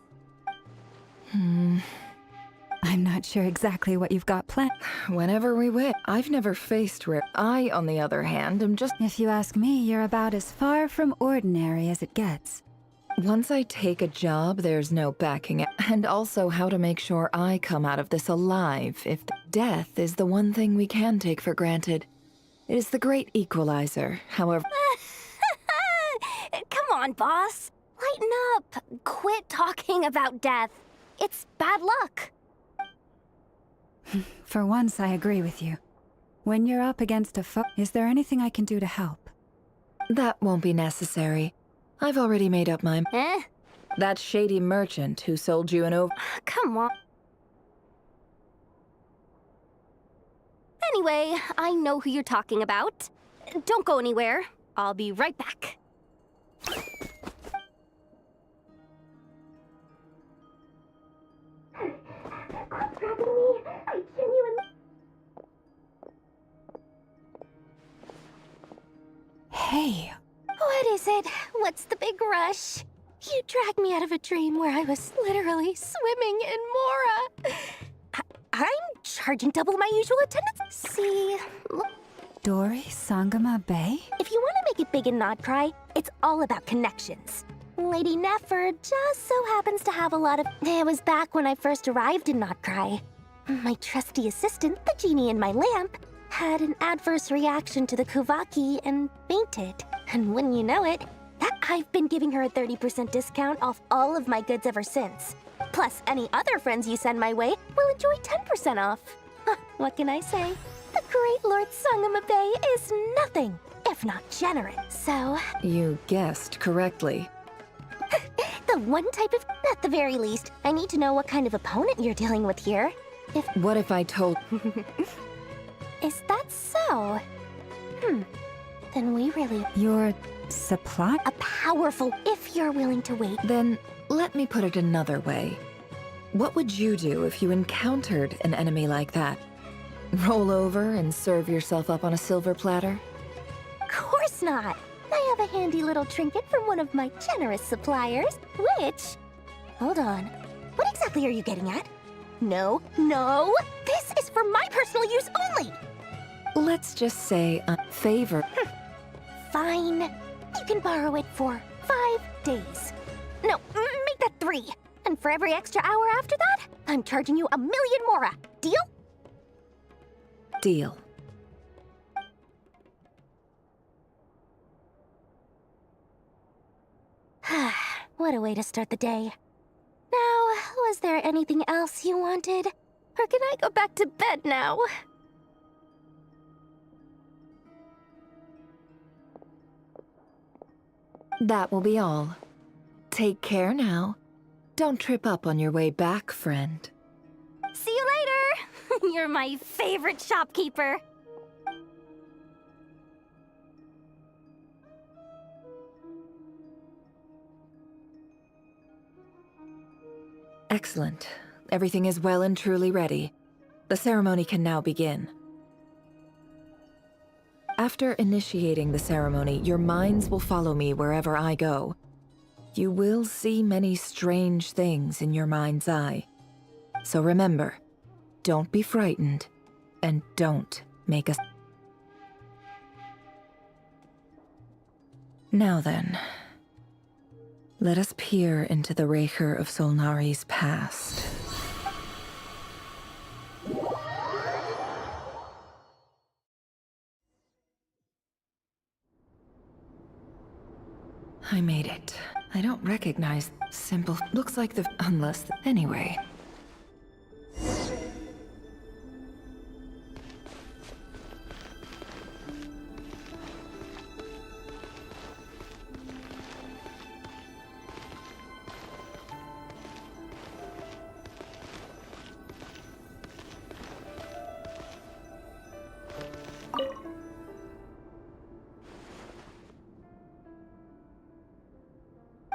I'm not sure exactly what you've got planned. Whenever we wish. I've never faced Rare. I, on the other hand, am just... If you ask me, you're about as far from ordinary as it gets. Once I take a job, there's no backing it. And also how to make sure I come out of this alive if death is the one thing we can take for granted. It is the great equalizer, however... Come on, boss. Lighten up. Quit talking about death. It's bad luck. For once, I agree with you. When you're up against a foe, is there anything I can do to help? That won't be necessary. I've already made up my... Eh? That shady merchant who sold you an over... Come on. Anyway, I know who you're talking about. Don't go anywhere. I'll be right back. Hey. What is it? What's the big rush? You dragged me out of a dream where I was literally swimming in Mora. I'm charging double my usual attendance. See, look. Dori Sangama Bay? If you want to make it big in Nodcry, it's all about connections. Lady Nefer just so happens to have a lot of... It was back when I first arrived in Nodcry. My trusty assistant, the genie in my lamp, had an adverse reaction to the Kuvaki and fainted. And wouldn't you know it, I've been giving her a 30% discount off all of my goods ever since. Plus, any other friends you send my way will enjoy 10% off. What can I say? The great Lord Sangama Bay is nothing if not generous. So... You guessed correctly. The one type of... At the very least, I need to know what kind of opponent you're dealing with here. What if I told... Is that so? Then we really... Your supply? A powerful, if you're willing to wait. Then, let me put it another way. What would you do if you encountered an enemy like that? Roll over and serve yourself up on a silver platter? Of course not! I have a handy little trinket from one of my generous suppliers, which... Hold on. What exactly are you getting at? No, no! This is for my personal use only! Let's just say a favor. Fine. You can borrow it for 5 days. No, make that 3. And for every extra hour after that, I'm charging you 1,000,000 Mora. Deal? Deal. What a way to start the day. Now, Was there anything else you wanted? Or can I go back to bed now? That will be all. Take care now. Don't trip up on your way back, friend. See you later! You're my favorite shopkeeper. Excellent. Everything is well and truly ready. The ceremony can now begin. After initiating the ceremony, your minds will follow me wherever I go. You will see many strange things in your mind's eye. So remember, don't be frightened, and don't make a... Now then, let us peer into the Raker of Solnari's past. I made it. I don't recognize simple. Looks like the unless anyway.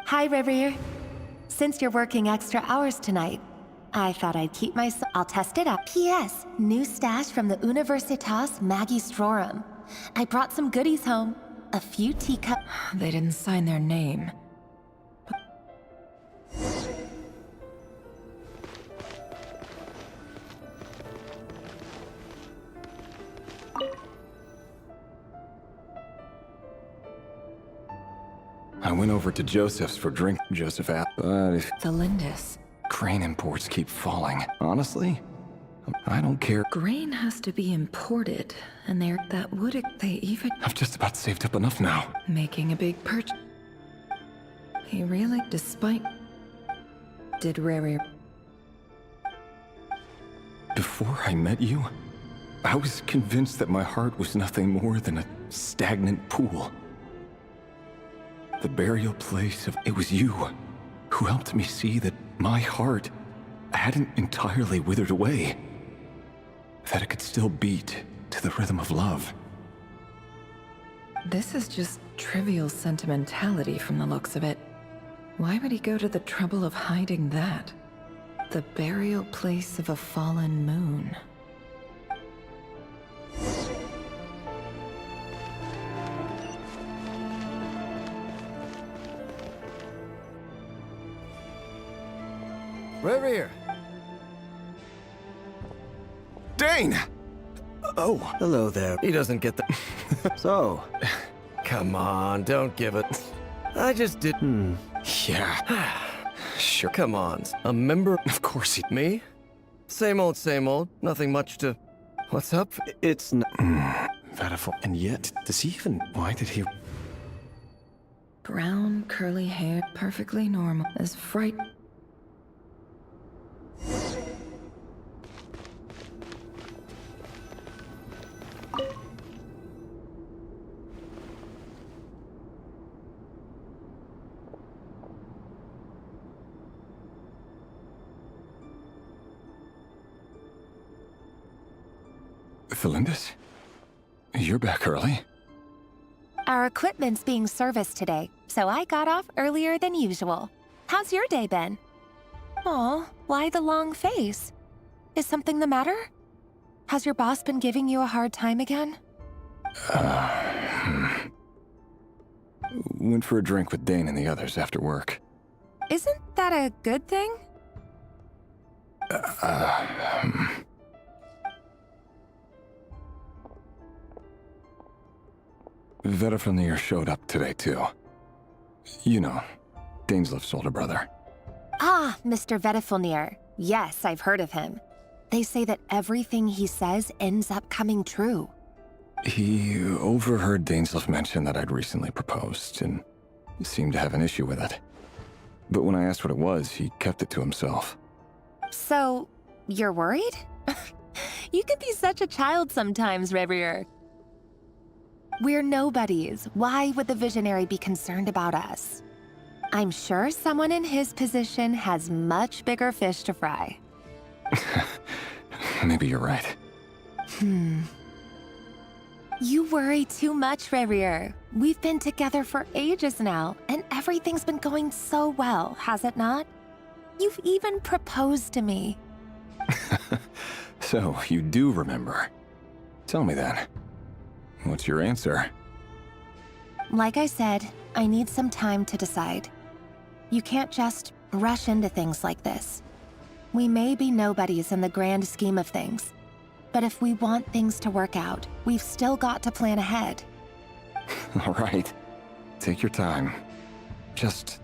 Hi, Revere. Since you're working extra hours tonight, I thought I'd keep myself. I'll test it out. P.S. New stash from the Universitas Magistrorum. I brought some goodies home. A few teacups. They didn't sign their name. I went over to Joseph's for drink, Joseph app, but if The Lindis. grain imports keep falling, honestly, I don't care. Grain has to be imported, and they even... I've just about saved up enough now. Making a big purchase. He really, despite... Did Rary... Before I met you, I was convinced that my heart was nothing more than a stagnant pool. The burial place of... It was you who helped me see that my heart hadn't entirely withered away. That it could still beat to the rhythm of love. This is just trivial sentimentality from the looks of it. Why would he go to the trouble of hiding that? The burial place of a fallen moon. Revere! Dane! Oh. Hello there. He doesn't get the... So, come on, don't give it. I just did... Yeah. Sure. Come on, a member... Of course he... Me? Same old, nothing much to... What's up? It's not... Vatiful. And yet, does he even... Why did he... Brown, curly hair, perfectly normal. As fright... Felindis? You're back early? Our equipment's being serviced today, so I got off earlier than usual. How's your day been? Aw, why the long face? Is something the matter? Has your boss been giving you a hard time again? Went for a drink with Dane and the others after work. Isn't that a good thing? Vedafnir showed up today, too. You know, Daneslev's older brother. Ah, Mr. Vedafnir. Yes, I've heard of him. They say that everything he says ends up coming true. He overheard Daneslev mention that I'd recently proposed, and seemed to have an issue with it. But when I asked what it was, he kept it to himself. So, you're worried? You can be such a child sometimes, Reverie. We're nobodies. Why would the Visionary be concerned about us? I'm sure someone in his position has much bigger fish to fry. Maybe you're right. You worry too much, Reverie. We've been together for ages now, and everything's been going so well, has it not? You've even proposed to me. So, you do remember. Tell me then. What's your answer? Like I said, I need some time to decide. You can't just rush into things like this. We may be nobodies in the grand scheme of things, but if we want things to work out, we've still got to plan ahead. All right. Take your time. Just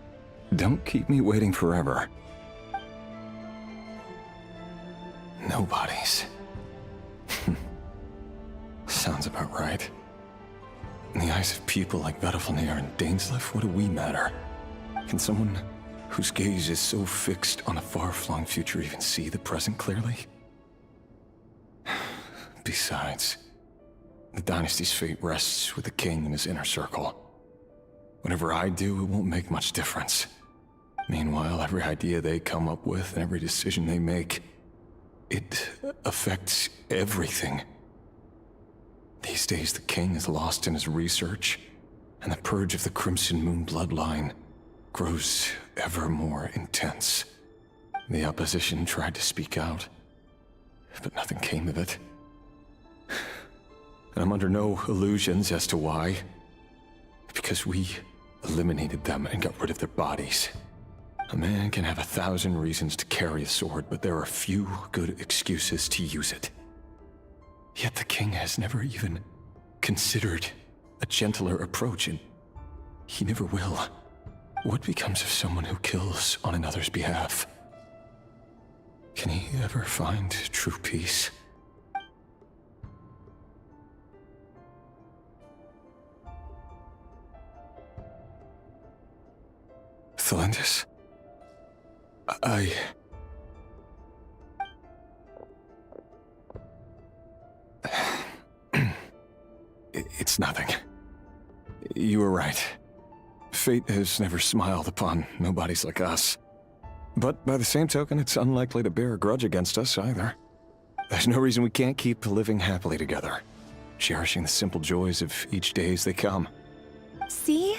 don't keep me waiting forever. Nobodies. Sounds about right. In the eyes of people like Vedalfnir and Dainsleif, what do we matter? Can someone whose gaze is so fixed on a far-flung future even see the present clearly? Besides, the dynasty's fate rests with the king and his inner circle. Whatever I do, it won't make much difference. Meanwhile, every idea they come up with and every decision they make, it affects everything. These days, the king is lost in his research, and the purge of the Crimson Moon bloodline grows ever more intense. The opposition tried to speak out, but nothing came of it. And I'm under no illusions as to why. Because we eliminated them and got rid of their bodies. A man can have 1,000 reasons to carry a sword, but there are few good excuses to use it. Yet the king has never even considered a gentler approach, and he never will. What becomes of someone who kills on another's behalf? Can he ever find true peace? Thelindis? It's nothing. You were right. Fate has never smiled upon nobodies like us. But by the same token, it's unlikely to bear a grudge against us either. There's no reason we can't keep living happily together, cherishing the simple joys of each day as they come. See?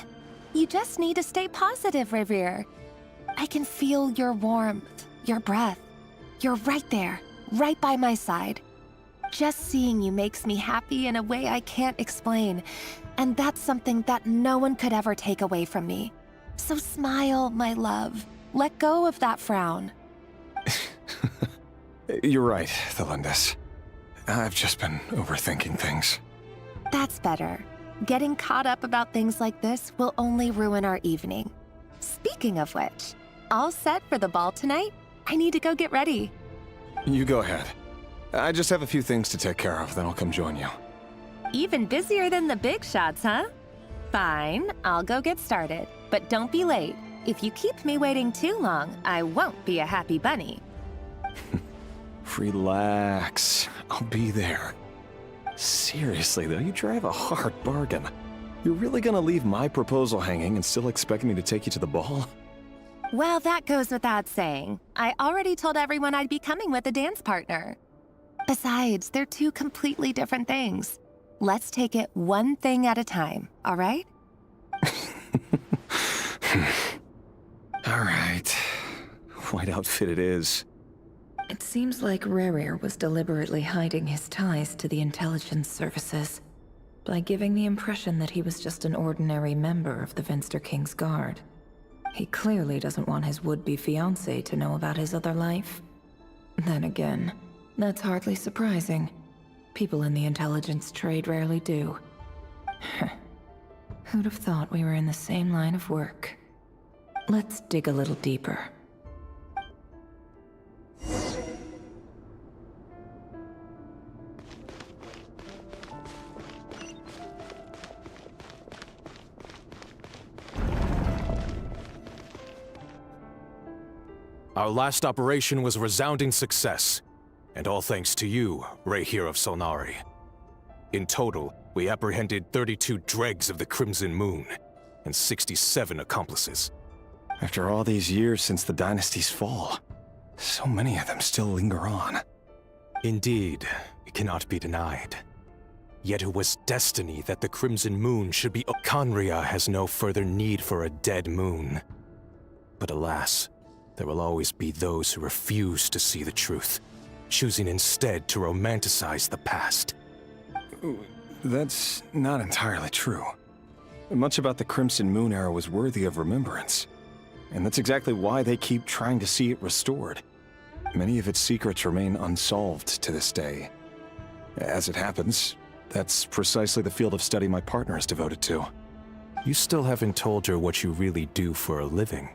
You just need to stay positive, Reverie. I can feel your warmth, your breath. You're right there, right by my side. Just seeing you makes me happy in a way I can't explain, and that's something that no one could ever take away from me. So smile, my love. Let go of that frown. You're right, Thelindis. I've just been overthinking things. That's better. Getting caught up about things like this will only ruin our evening. Speaking of which, all set for the ball tonight? I need to go get ready. You go ahead. I just have a few things to take care of, then I'll come join you. Even busier than the big shots, huh? Fine, I'll go get started. But don't be late. If you keep me waiting too long, I won't be a happy bunny. Relax. I'll be there. Seriously, though, you drive a hard bargain. You're really gonna leave my proposal hanging and still expect me to take you to the ball? Well, that goes without saying. I already told everyone I'd be coming with a dance partner. Besides, they're two completely different things. Let's take it one thing at a time, all right? All right. White outfit it is. It seems like Rerir was deliberately hiding his ties to the intelligence services by giving the impression that he was just an ordinary member of the Vinster King's Guard. He clearly doesn't want his would-be fiancée to know about his other life. Then again, that's hardly surprising. People in the intelligence trade rarely do. Who'd have thought we were in the same line of work? Let's dig a little deeper. Our last operation was a resounding success, and all thanks to you, Rayhir of Solnari. In total, we apprehended 32 dregs of the Crimson Moon, and 67 accomplices. After all these years since the dynasty's fall, so many of them still linger on. Indeed, it cannot be denied. Yet it was destiny that the Crimson Moon should be. Khaenri'ah has no further need for a dead moon. But alas, there will always be those who refuse to see the truth, choosing instead to romanticize the past. That's not entirely true. Much about the Crimson Moon era was worthy of remembrance. And that's exactly why they keep trying to see it restored. Many of its secrets remain unsolved to this day. As it happens, that's precisely the field of study my partner is devoted to. You still haven't told her what you really do for a living.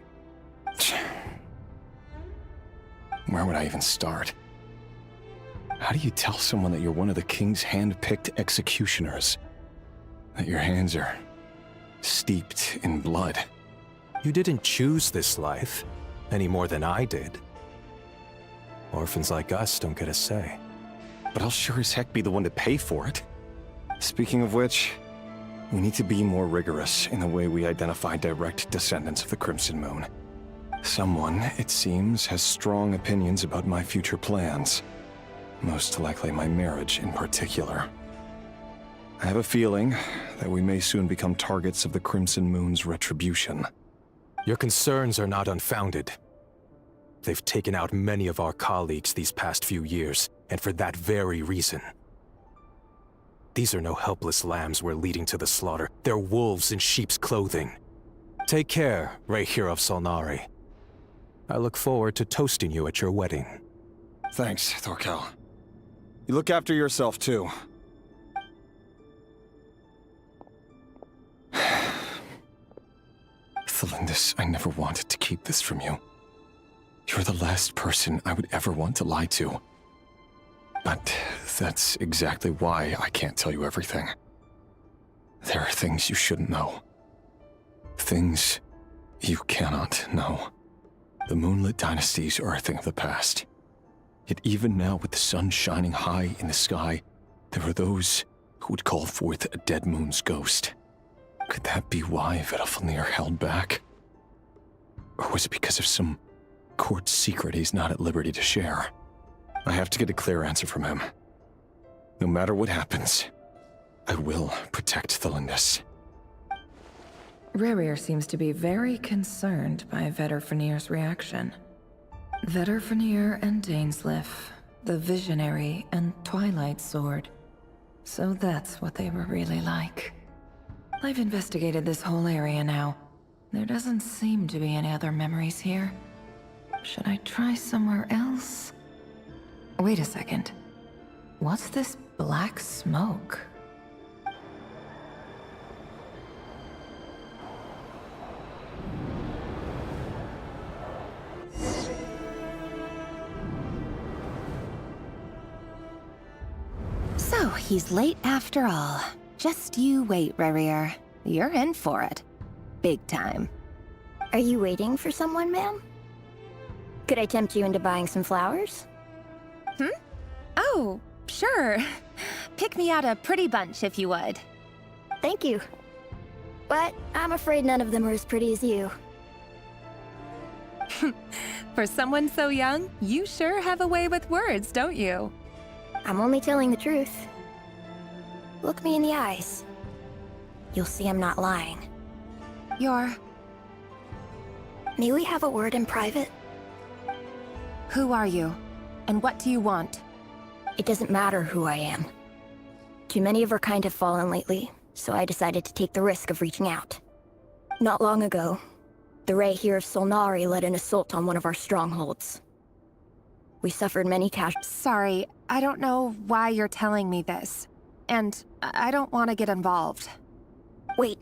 Where would I even start? How do you tell someone that you're one of the king's hand-picked executioners? That your hands are steeped in blood? You didn't choose this life, any more than I did. Orphans like us don't get a say. But I'll sure as heck be the one to pay for it. Speaking of which, we need to be more rigorous in the way we identify direct descendants of the Crimson Moon. Someone, it seems, has strong opinions about my future plans. Most likely my marriage in particular. I have a feeling that we may soon become targets of the Crimson Moon's retribution. Your concerns are not unfounded. They've taken out many of our colleagues these past few years, and for that very reason. These are no helpless lambs we're leading to the slaughter. They're wolves in sheep's clothing. Take care, Rayhir of Solnari. I look forward to toasting you at your wedding. Thanks, Thorkel. You look after yourself, too. Thelindis, I never wanted to keep this from you. You're the last person I would ever want to lie to. But that's exactly why I can't tell you everything. There are things you shouldn't know. Things you cannot know. The moonlit dynasties are a thing of the past. Yet even now, with the sun shining high in the sky, there are those who would call forth a dead moon's ghost. Could that be why Vedalfnir held back? Or was it because of some court secret he's not at liberty to share? I have to get a clear answer from him. No matter what happens, I will protect Thelindis. Rayhir seems to be very concerned by Vedalfnir's reaction. Vedalfnir and Dainsleif, the Visionary and Twilight Sword. So that's what they were really like. I've investigated this whole area now. There doesn't seem to be any other memories here. Should I try somewhere else? Wait a second. What's this black smoke? So, he's late after all. Just you wait, Rayhir. You're in for it. Big time. Are you waiting for someone, ma'am? Could I tempt you into buying some flowers? Oh, sure. Pick me out a pretty bunch if you would. Thank you. But I'm afraid none of them are as pretty as you. For someone so young, you sure have a way with words, don't you? I'm only telling the truth. Look me in the eyes. You'll see I'm not lying. May we have a word in private? Who are you? And what do you want? It doesn't matter who I am. Too many of our kind have fallen lately, so I decided to take the risk of reaching out. Not long ago, the Rayhir of Solnari led an assault on one of our strongholds. We suffered many casualties. Sorry, I don't know why you're telling me this. And I don't want to get involved. Wait,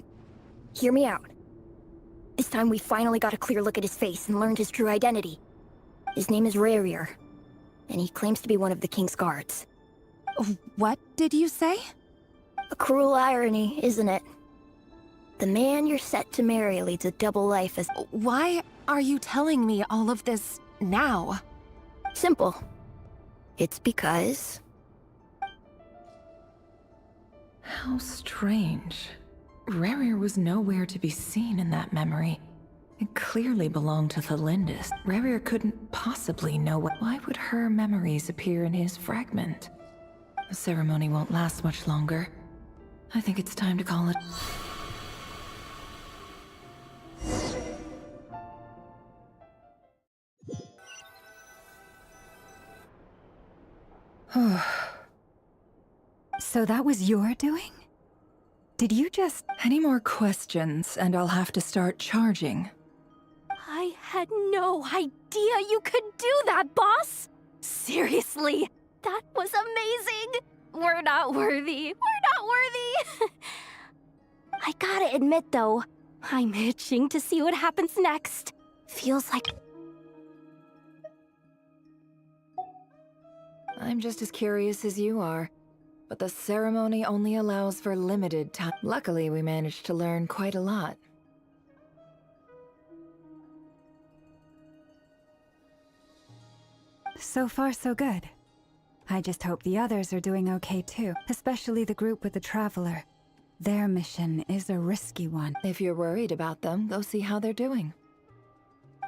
hear me out. This time we finally got a clear look at his face and learned his true identity. His name is Rayhir, and he claims to be one of the King's guards. What did you say? A cruel irony, isn't it? The man you're set to marry leads a double life as— Why are you telling me all of this now? Simple. It's because... How strange. Rerir was nowhere to be seen in that memory. It clearly belonged to Thelindis. Rerir couldn't possibly know what... Why would her memories appear in his fragment? The ceremony won't last much longer. I think it's time to call it... So that was your doing? Did you just... Any more questions, and I'll have to start charging. I had no idea you could do that, boss! Seriously, that was amazing! We're not worthy. We're not worthy! I gotta admit, though, I'm itching to see what happens next. Feels like... I'm just as curious as you are. But the ceremony only allows for limited time. Luckily, we managed to learn quite a lot. So far, so good. I just hope the others are doing okay too, especially the group with the Traveler. Their mission is a risky one. If you're worried about them, go see how they're doing.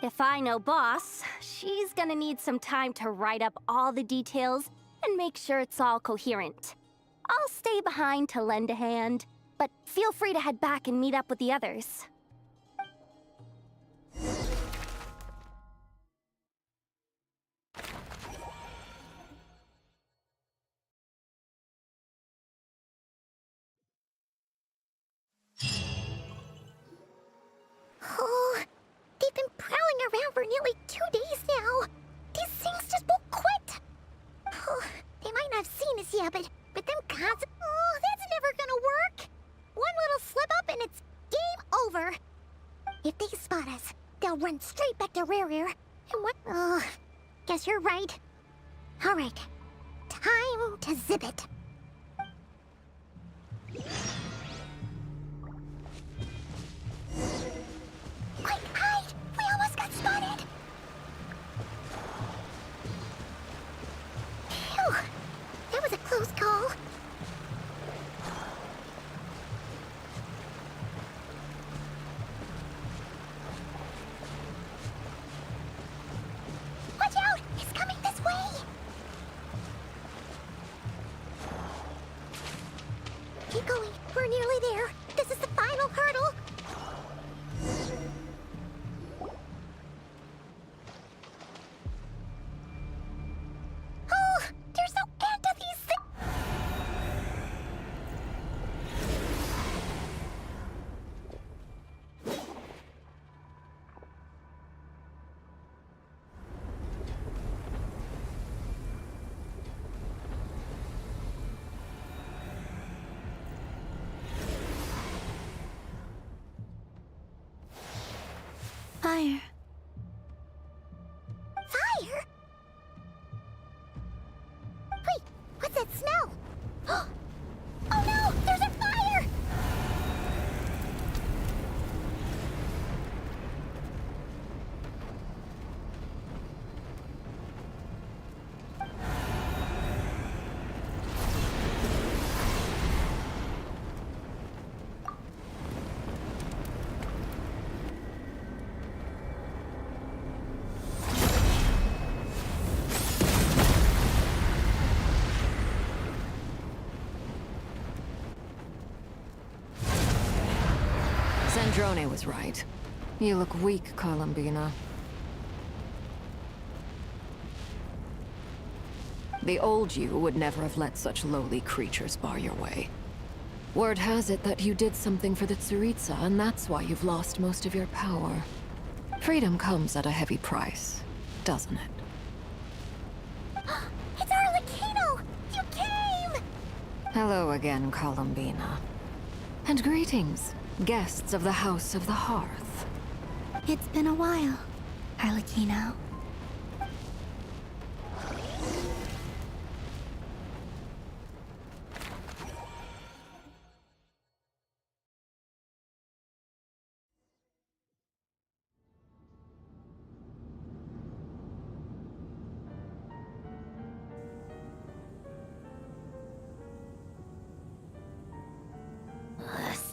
If I know boss, she's gonna need some time to write up all the details and make sure it's all coherent. I'll stay behind to lend a hand, but feel free to head back and meet up with the others. Oh, they've been prowling around for nearly 2 days now. These things just won't quit. Oh, they might not have seen us yet, but them gods... Oh, that's never gonna work. One little slip up and it's game over. If they spot us, they'll run straight back to Rerir. And what... Oh, guess you're right. Alright, time to zip it. Quick, hide! We almost got spotted! Phew! That was a close call. Watch out! It's coming this way! Keep going. We're nearly there. This is the final hurdle. Oh, there's no end to these things. Fire. Fire? Wait, what's that smell? Oh no, there's a fire! Zandrone was right. You look weak, Columbina. The old you would never have let such lowly creatures bar your way. Word has it that you did something for the Tsaritsa, and that's why you've lost most of your power. Freedom comes at a heavy price, doesn't it? It's Arlecchino! You came! Hello again, Columbina. And greetings, guests of the House of the Hearth. It's been a while, Arlecchino.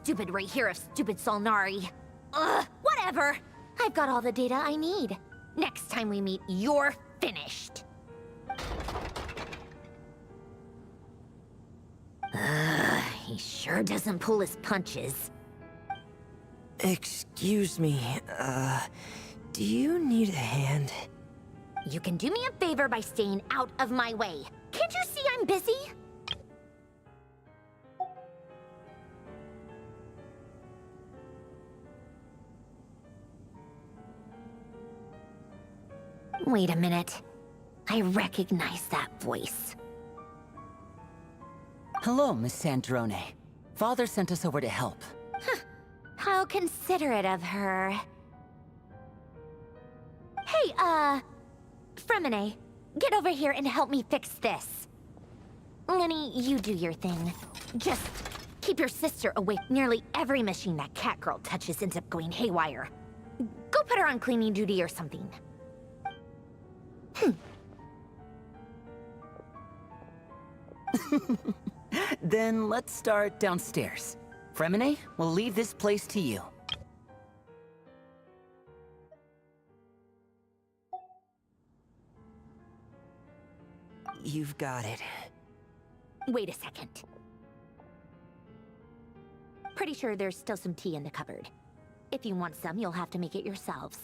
stupid right here of stupid Solnari. Ugh, whatever. I've got all the data I need. Next time we meet, you're finished. He sure doesn't pull his punches. Excuse me, do you need a hand? You can do me a favor by staying out of my way. Can't you see I'm busy? Wait a minute. I recognize that voice. Hello, Miss Sandrone. Father sent us over to help. How considerate of her. Hey, Fremine, get over here and help me fix this. Lenny, you do your thing. Just keep your sister away. Nearly every machine that cat girl touches ends up going haywire. Go put her on cleaning duty or something. Then let's start downstairs. Fremine, we'll leave this place to you. You've got it. Wait a second. Pretty sure there's still some tea in the cupboard. If you want some, you'll have to make it yourselves.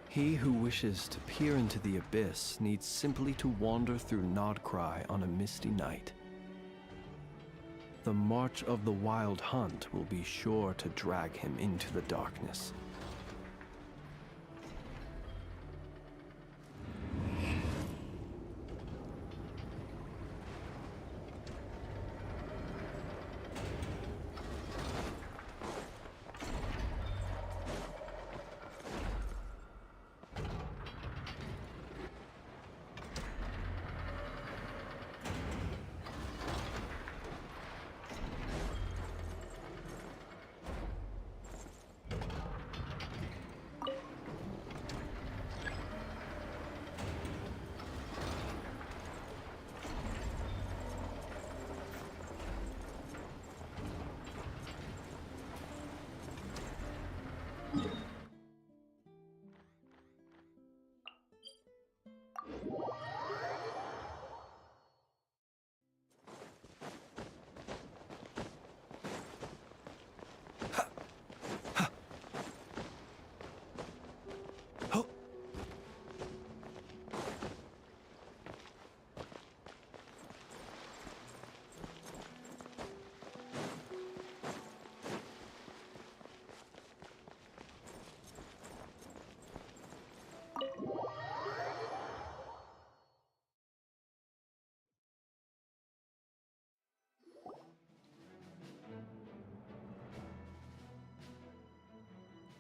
He who wishes to peer into the abyss needs simply to wander through Nodcry on a misty night. The march of the Wild Hunt will be sure to drag him into the darkness.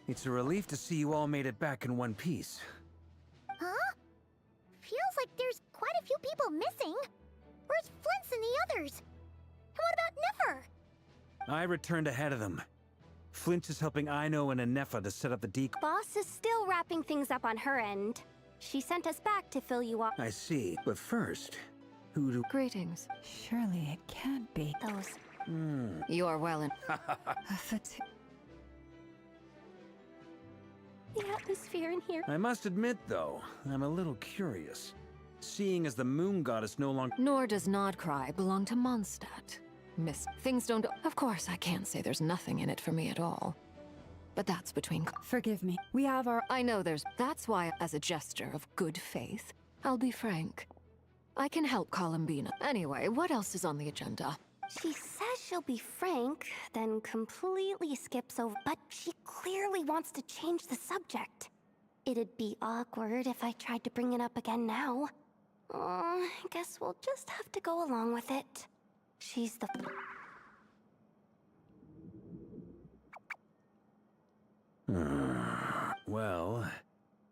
It's a relief to see you all made it back in one piece. Huh? Feels like there's quite a few people missing. Where's Flint's and the others? And what about Nefer? I returned ahead of them. Flint is helping Aino and Anefa to set up the decoy. Boss is still wrapping things up on her end. She sent us back to fill you up. I see. But first, who do... Greetings. Surely it can't be. Those. You are well in... The atmosphere in here. I must admit, though, I'm a little curious. Seeing as the moon goddess no longer... Nor does Nodcry belong to Mondstadt. Miss, things don't... Of course, I can't say there's nothing in it for me at all. But that's between... Forgive me. We have our... I know there's... That's why, as a gesture of good faith, I'll be frank. I can help Columbina. Anyway, what else is on the agenda? She says she'll be frank, then completely skips over. But she clearly wants to change the subject. It'd be awkward if I tried to bring it up again now. I guess we'll just have to go along with it. She's the... Well,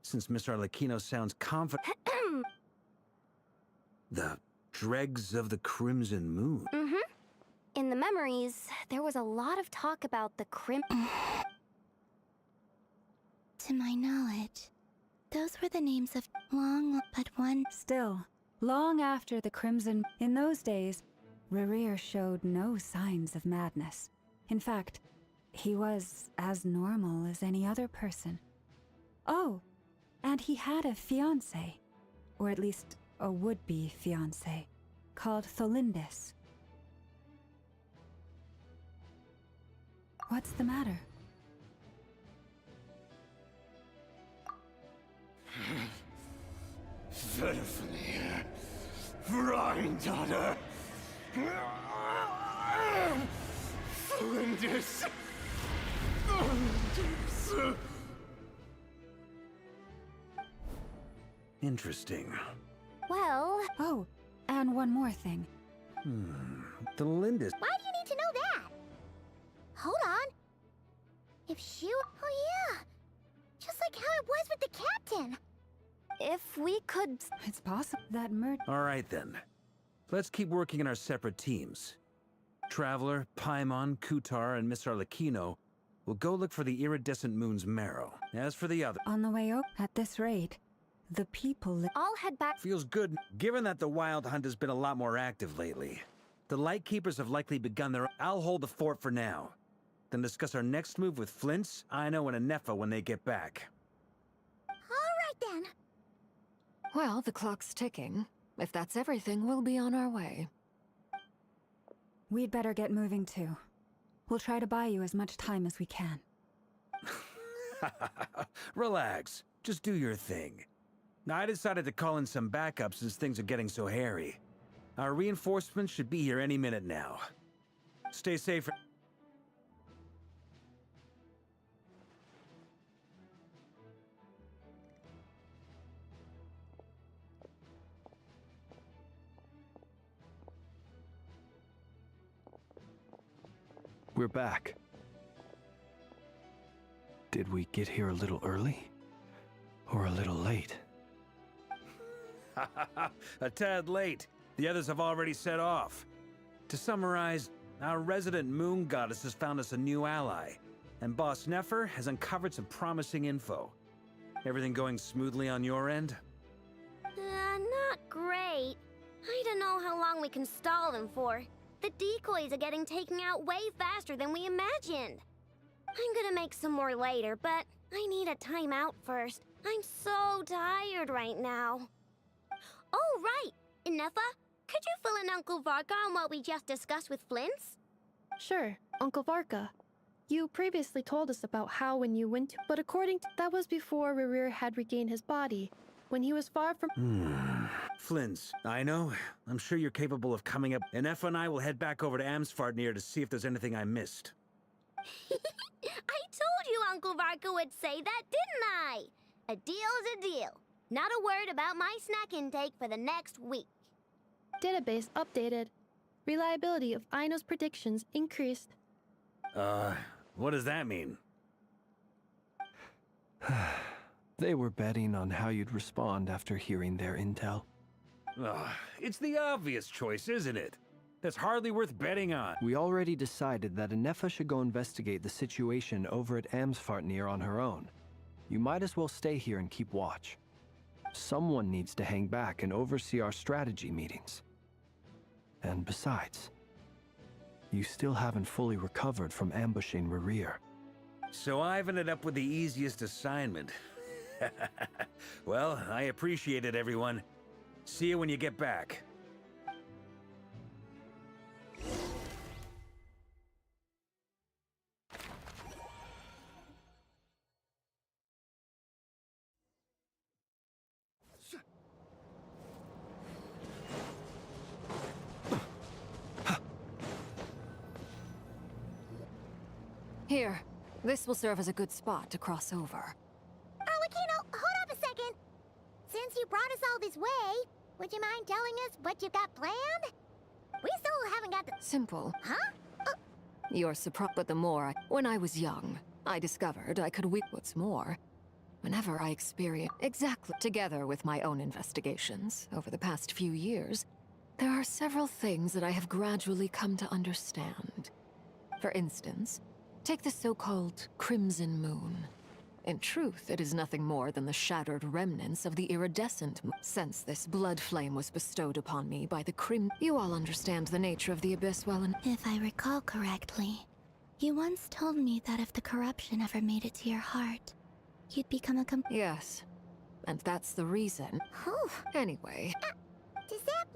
since Miss Arlecchino sounds confident... The dregs of the Crimson Moon. In the memories, there was a lot of talk about the To my knowledge, those were the names of but one... Still, long after the Crimson... In those days, Rerir showed no signs of madness. In fact, he was as normal as any other person. Oh, and he had a fiancé, or at least a would-be fiancé, called Tholindis. What's the matter? Verfnir, Freindaughter, Flinders. Interesting. Well... Oh, and one more thing. The Lindis... Why do you need to know that? Hold on. If she... Oh yeah. Just like how it was with the captain. If we could... It's possible that All right, then. Let's keep working in our separate teams. Traveler, Paimon, Kutar, and Miss Arlecchino will go look for the iridescent moon's marrow. As for the other... On the way up, at this rate, the people... I'll head back... Feels good, given that the Wild Hunt has been a lot more active lately. The Lightkeepers have likely begun their... I'll hold the fort for now. Then discuss our next move with Flint's, Aino, and Anefa when they get back. All right, then. Well, the clock's ticking. If that's everything, we'll be on our way. We'd better get moving, too. We'll try to buy you as much time as we can. Relax. Just do your thing. I decided to call in some backup since things are getting so hairy. Our reinforcements should be here any minute now. Stay safe. We're back. Did we get here a little early? Or a little late? A tad late. The others have already set off. To summarize, our resident moon goddess has found us a new ally, and Boss Nefer has uncovered some promising info. Everything going smoothly on your end? Not great. I don't know how long we can stall them for. The decoys are getting taken out way faster than we imagined. I'm gonna make some more later, but I need a timeout first. I'm so tired right now. Oh, right! Inefa, could you fill in Uncle Varka on what we just discussed with Flint's? Sure, Uncle Varka. You previously told us about how when you went to... But according to... That was before Rerir had regained his body, when he was far from... Flint's, I know. I'm sure you're capable of coming up. Anefa and I will head back over to Amsfarnir to see if there's anything I missed. I told you Uncle Varka would say that, didn't I? A deal is a deal. Not a word about my snack intake for the next week. Database updated. Reliability of Aino's predictions increased. What does that mean? They were betting on how you'd respond after hearing their intel. Ugh, it's the obvious choice, isn't it? That's hardly worth betting on. We already decided that Anefa should go investigate the situation over at Amsfartnir on her own. You might as well stay here and keep watch. Someone needs to hang back and oversee our strategy meetings. And besides, you still haven't fully recovered from ambushing Rerir. So I've ended up with the easiest assignment. Well, I appreciate it, everyone. See you when you get back. Here, this will serve as a good spot to cross over. Arlecchino, hold up a second. Since you brought us all this way, would you mind telling us what you got planned? We still haven't got the... Simple. Huh? You're surprised, but when I was young, I discovered I could what's more. Whenever I experience exactly together with my own investigations over the past few years, there are several things that I have gradually come to understand. For instance, take the so-called Crimson Moon. In truth, it is nothing more than the shattered remnants of the iridescent moon. Since this blood flame was bestowed upon me by the you all understand the nature of the abyss well enough. If I recall correctly, you once told me that if the corruption ever made it to your heart, you'd become a Yes, and that's the reason. Anyway,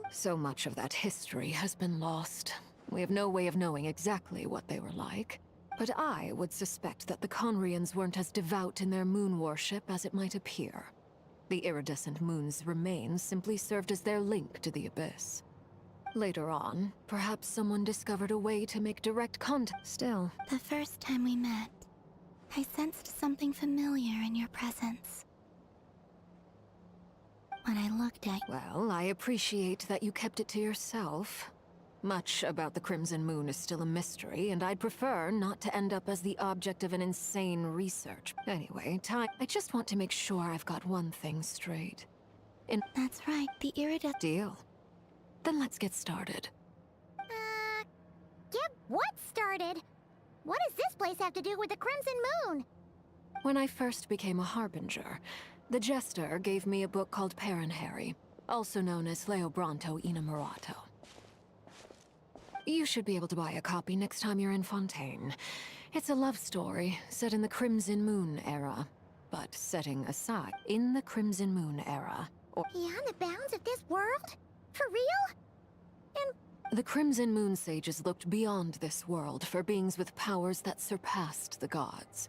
so much of that history has been lost. We have no way of knowing exactly what they were like. But I would suspect that the Conrians weren't as devout in their moon worship as it might appear. The iridescent moon's remains simply served as their link to the abyss. Later on, perhaps someone discovered a way to make direct contact. Still, The first time we met, I sensed something familiar in your presence. When I looked at... Well, I appreciate that you kept it to yourself. Much about the Crimson Moon is still a mystery, and I'd prefer not to end up as the object of an insane research. Anyway, I just want to make sure I've got one thing straight. That's right, the iridescent... Deal. Then let's get started. Get what started? What does this place have to do with the Crimson Moon? When I first became a Harbinger, the Jester gave me a book called Paranhari, also known as Leobranto Inamorato. You should be able to buy a copy next time you're in Fontaine. It's a love story set in the Crimson Moon era, but setting aside in the Crimson Moon era. Beyond the bounds of this world? For real? The Crimson Moon sages looked beyond this world for beings with powers that surpassed the gods.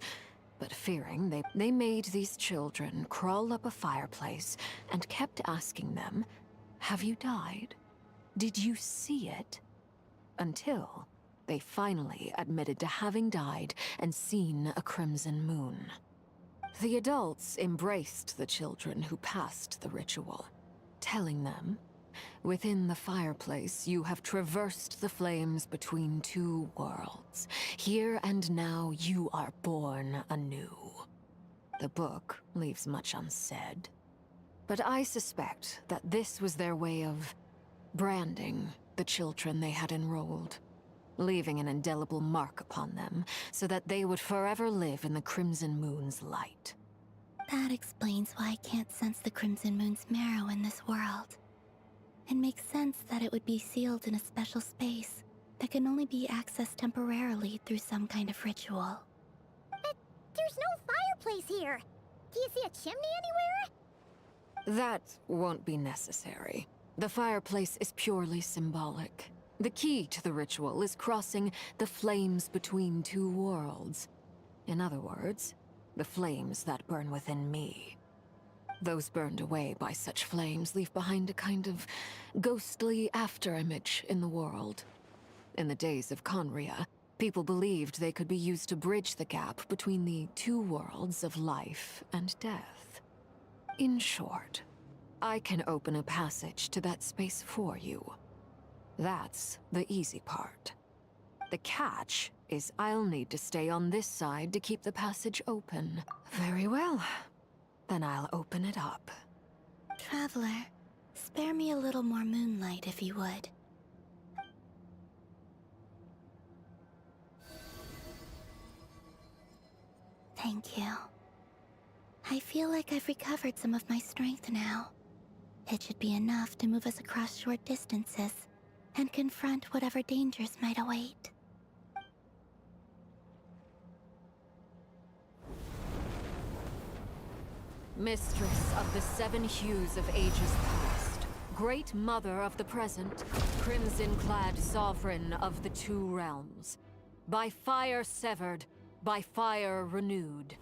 But fearing, they made these children crawl up a fireplace and kept asking them, "Have you died? Did you see it?" Until they finally admitted to having died and seen a crimson moon. The adults embraced the children who passed the ritual, telling them, "Within the fireplace, you have traversed the flames between two worlds. Here and now, you are born anew." The book leaves much unsaid, but I suspect that this was their way of branding the children they had enrolled, leaving an indelible mark upon them so that they would forever live in the Crimson Moon's light. That explains why I can't sense the Crimson Moon's marrow in this world. It makes sense that it would be sealed in a special space that can only be accessed temporarily through some kind of ritual. But there's no fireplace here. Do you see a chimney anywhere? That won't be necessary. The fireplace is purely symbolic. The key to the ritual is crossing the flames between two worlds. In other words, the flames that burn within me. Those burned away by such flames leave behind a kind of ghostly afterimage in the world. In the days of Conria, people believed they could be used to bridge the gap between the two worlds of life and death. In short, I can open a passage to that space for you. That's the easy part. The catch is I'll need to stay on this side to keep the passage open. Very well. Then I'll open it up. Traveler, spare me a little more moonlight if you would. Thank you. I feel like I've recovered some of my strength now. It should be enough to move us across short distances and confront whatever dangers might await. Mistress of the 7 hues of ages past, Great Mother of the present, crimson-clad sovereign of the 2 realms, by fire severed, by fire renewed,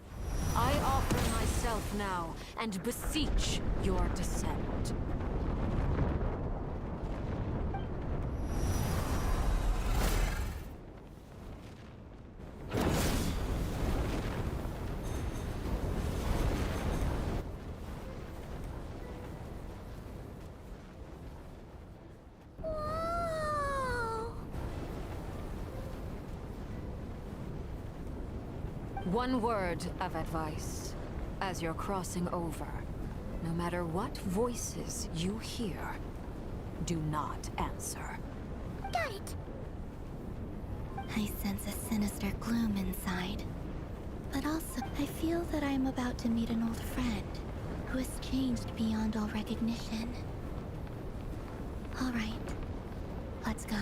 I offer myself now and beseech your descent. One word of advice. As you're crossing over, no matter what voices you hear, do not answer. Got it! I sense a sinister gloom inside. But also, I feel that I am about to meet an old friend who has changed beyond all recognition. All right, let's go.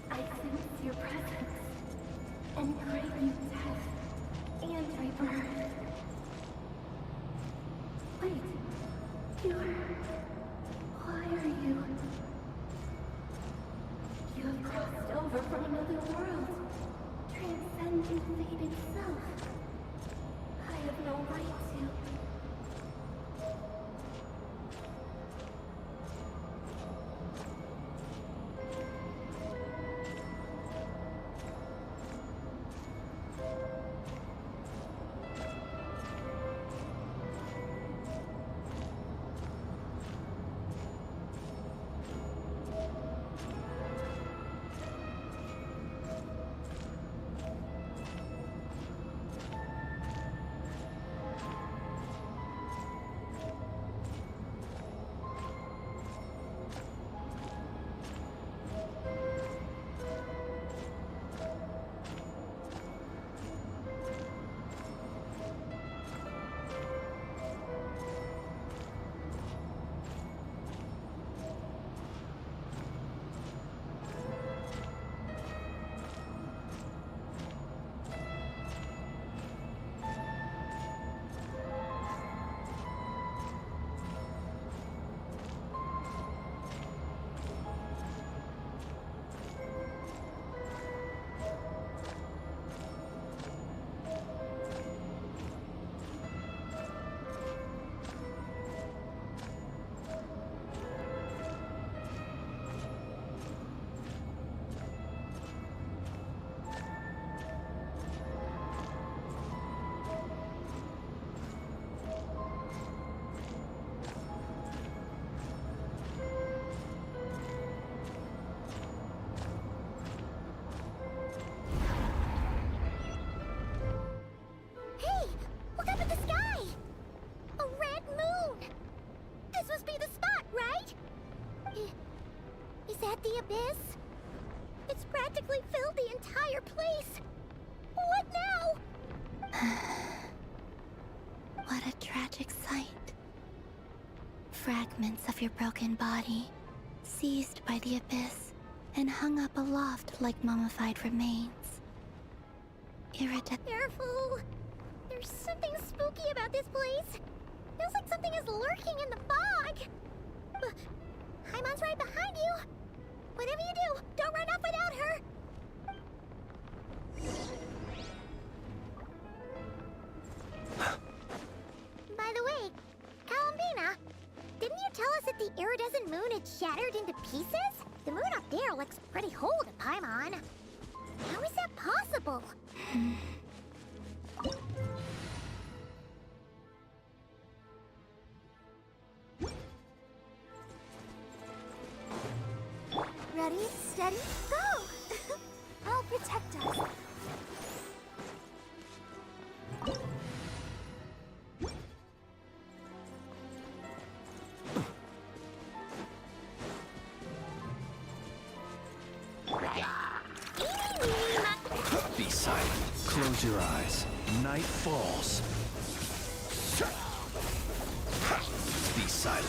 I sense your presence, and crave you death and rebirth. Wait, why are you? You have crossed over from another world, transcending fate itself. I have no right to. abyss. It's practically filled the entire place. What now? What a tragic sight. Fragments of your broken body, seized by the abyss, and hung up aloft like mummified remains. Careful! There's something spooky about this place. Feels like something is lurking in the fog. Haimon's right behind you. Whatever you do, don't run off without her. By the way, Columbina, didn't you tell us that the iridescent moon had shattered into pieces? The moon up there looks pretty whole to Paimon. How is that possible? Ready, steady, go! I'll protect us. Be silent. Close your eyes. Night falls. Be silent.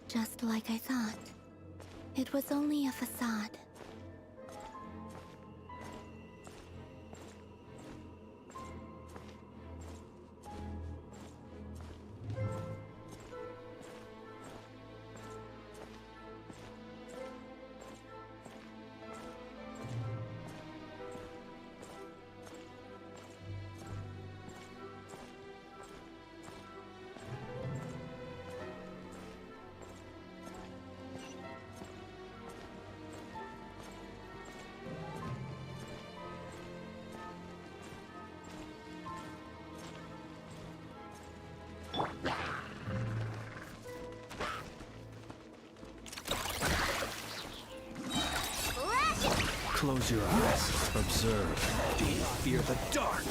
Just like I thought. It was only a facade. Close your eyes. Observe. Do you fear the dark?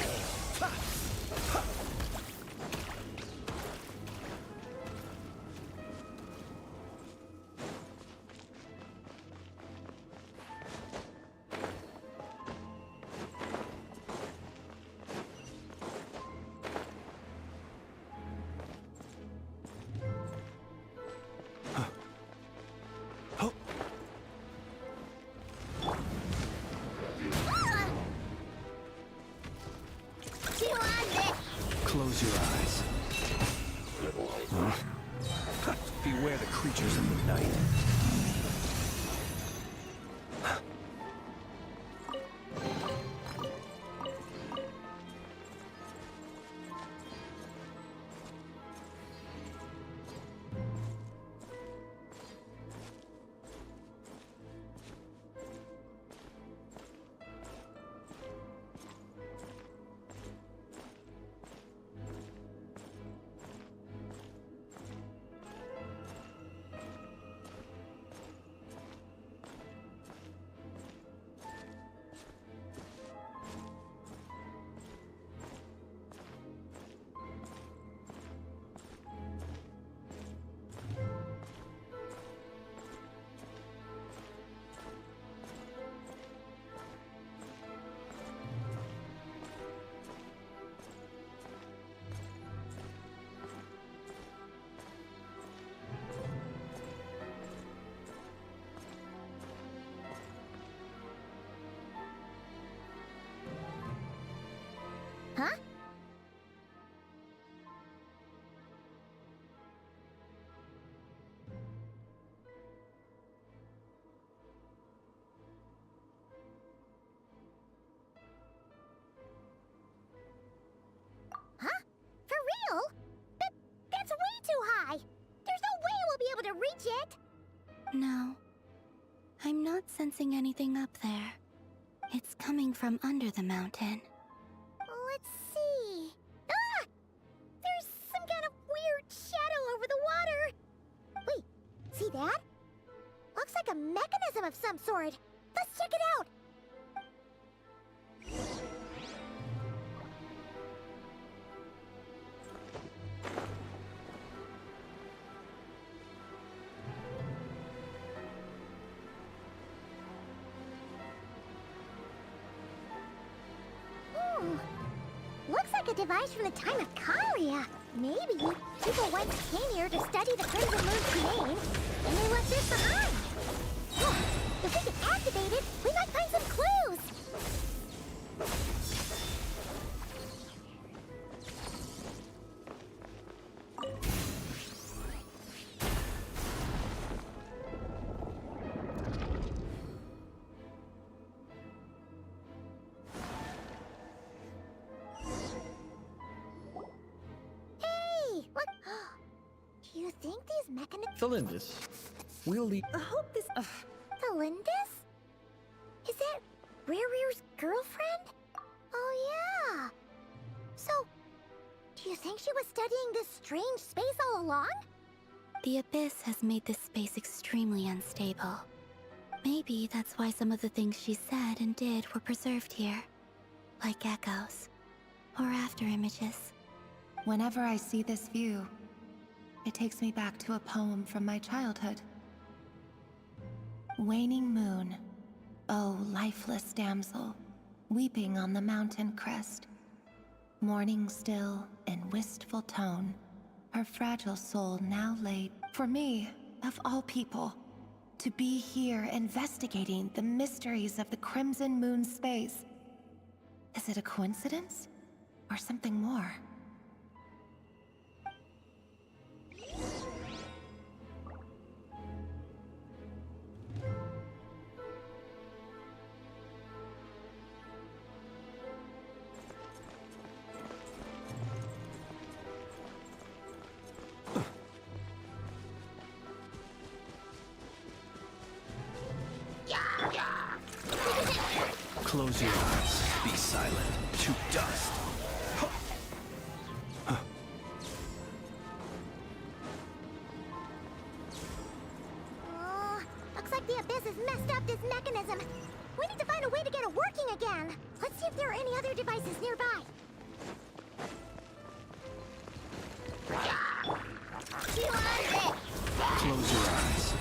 Close your eyes. Beware the creatures of the night. Huh? Huh? For real? That's way too high! There's no way we'll be able to reach it! No. I'm not sensing anything up there. It's coming from under the mountain. Let's see... Ah! There's some kind of weird shadow over the water! Wait, see that? Looks like a mechanism of some sort. Let's check it out! a device from the time of Kalia. Maybe people once came here to study the Crimson Moon's domain, and they left this behind. If we can activate it, we might find some clues. Hey, look. Do you think these mechanisms... Thelindis, we'll leave. I hope this... Thelindis? Is that Rerear's girlfriend? Oh, yeah. So, do you think she was studying this strange space all along? The Abyss has made this space extremely unstable. Maybe that's why some of the things she said and did were preserved here. Like echoes. Or after images. Whenever I see this view, it takes me back to a poem from my childhood. Waning moon, oh lifeless damsel, weeping on the mountain crest. Mourning still in wistful tone, her fragile soul now laid. For me, of all people, to be here investigating the mysteries of the Crimson Moon space. Is it a coincidence? Or something more? Close your eyes. Be silent. Chew dust. Oh, looks like the Abyss has messed up this mechanism. We need to find a way to get it working again. Let's see if there are any other devices nearby. Close your eyes.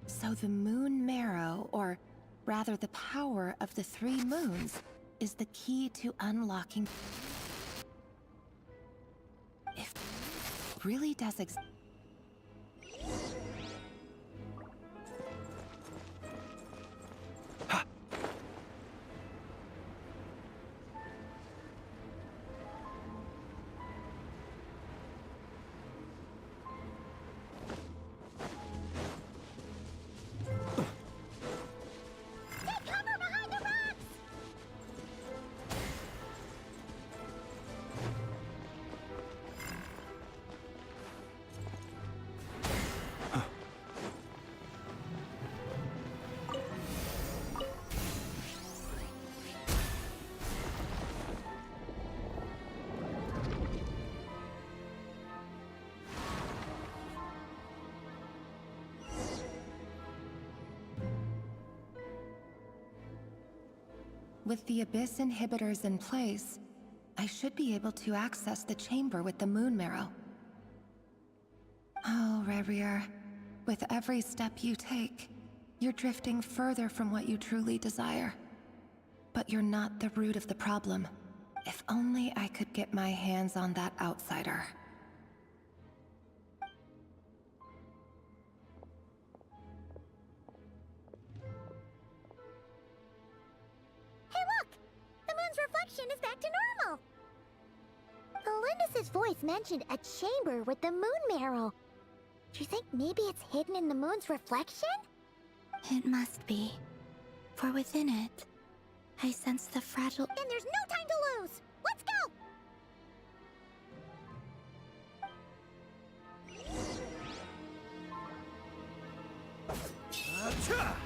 So the moon marrow, or rather the power of the 3 moons, is the key to unlocking... If it really does exist... With the Abyss inhibitors in place, I should be able to access the chamber with the moon marrow. Oh, Rerir, with every step you take, you're drifting further from what you truly desire. But you're not the root of the problem. If only I could get my hands on that outsider. Reflection is back to normal. Thelindis' voice mentioned a chamber with the moon marrow. Do you think maybe it's hidden in the moon's reflection? It must be. For within it, I sense the fragile. Then there's no time to lose! Let's go! Acha!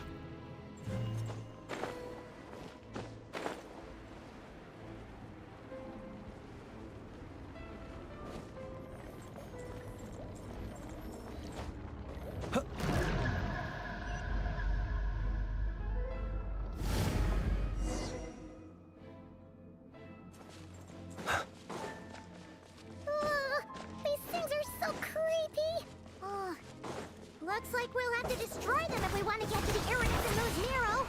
These things are so creepy! Looks like we'll have to destroy them if we want to get to the iridescent moon's Nero!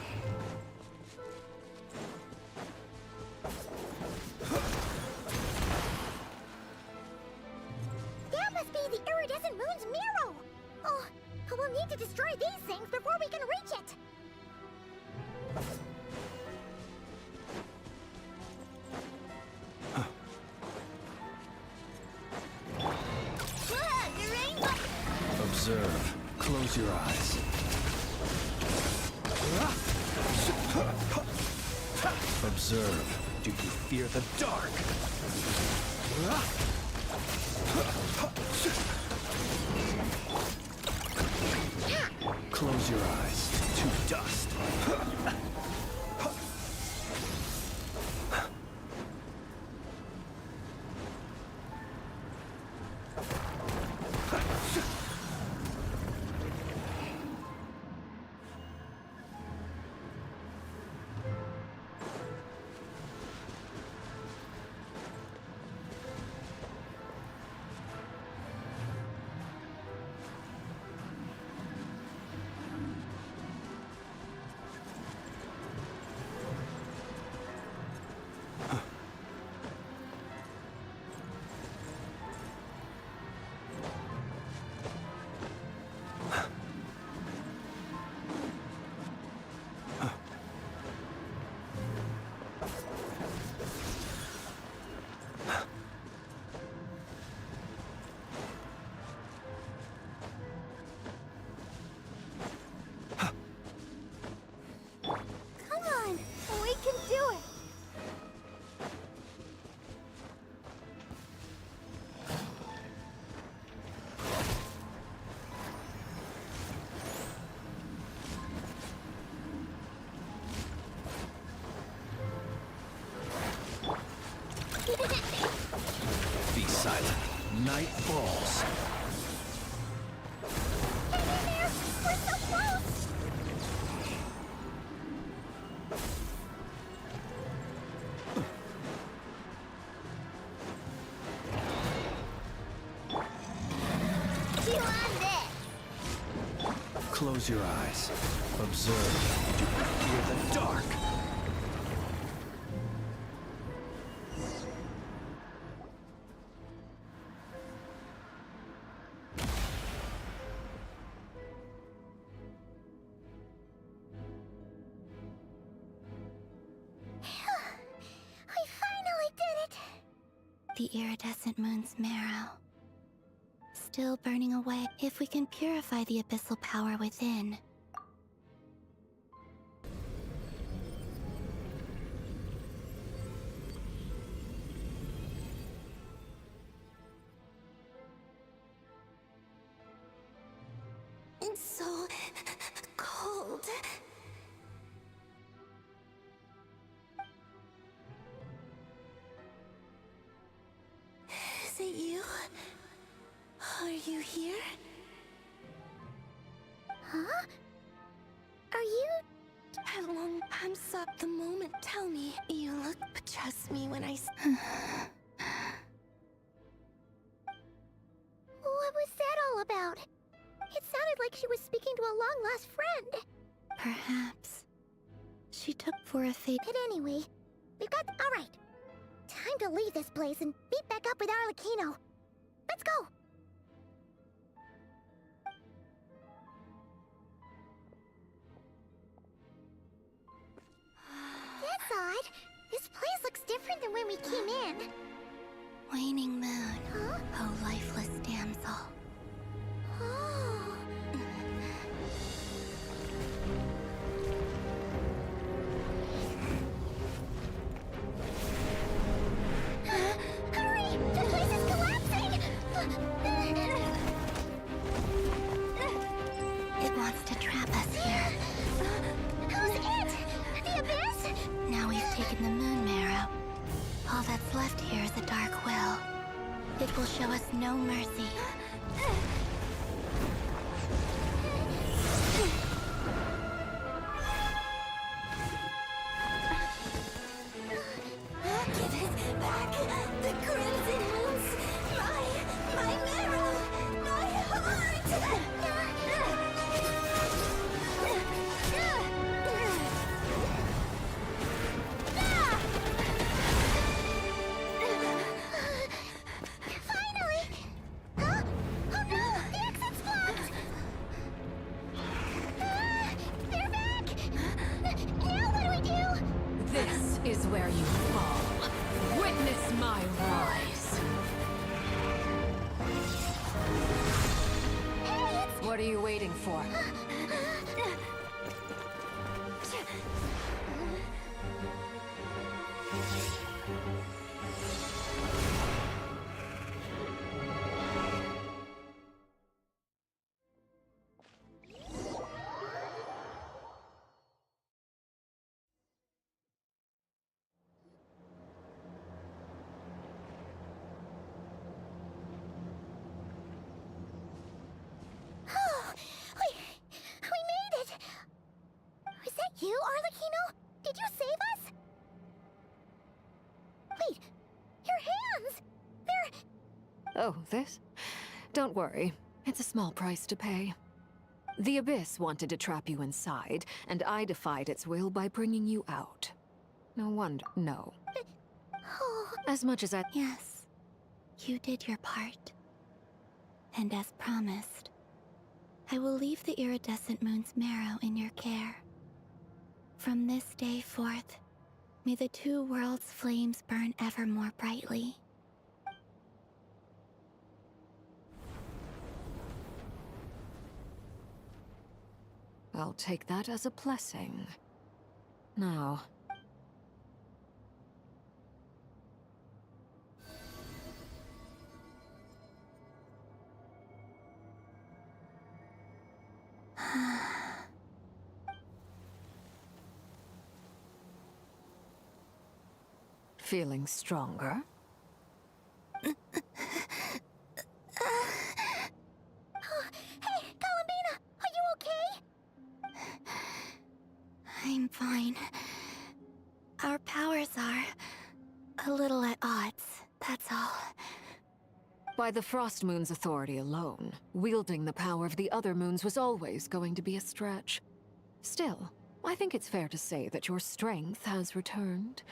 That must be the iridescent moon's Nero! Oh, we'll need to destroy these things before we can reach it! Observe. Close your eyes. Observe. Do you fear the dark? Close your eyes. To dust. Be silent. Night falls. Hang in there! We're so close! You on this! Close your eyes. Observe. Do you fear the dark? We finally did it! The iridescent moon's marrow. Still burning away. If we can purify the abyssal power within. It's so cold. Is it you? Are you here? Huh? Are you... Long time suck the moment. Tell me. You look... But trust me when I... What was that all about? It sounded like she was speaking to a long-lost friend. Perhaps. She took for a fate. But anyway, we've got... Alright. Time to leave this place and meet back up with Arlecchino. Let's go! That's odd. This place looks different than when we came in. Waning moon. Huh? Oh, lifeless damsel. Oh. was no mercy. Give it back! The crimson wounds! My marrow! My heart! Finally! Huh? Oh no! The exit's blocked! They're back! Now what do we do? This is where you fall. Witness my rise. What are you waiting for? Oh, we made it! Was that you, Arlecchino? Did you save us? Wait, your hands! They're... Oh, this? Don't worry. It's a small price to pay. The Abyss wanted to trap you inside, and I defied its will by bringing you out. No wonder. No. As much as I... Yes, you did your part. And as promised, I will leave the iridescent moon's marrow in your care. From this day forth, may the two worlds' flames burn ever more brightly. I'll take that as a blessing. Now... Feeling stronger? Hey, Columbina! Are you okay? I'm fine. Our powers are a little at odds, that's all. By the Frost Moon's authority alone, wielding the power of the other moons was always going to be a stretch. Still, I think it's fair to say that your strength has returned.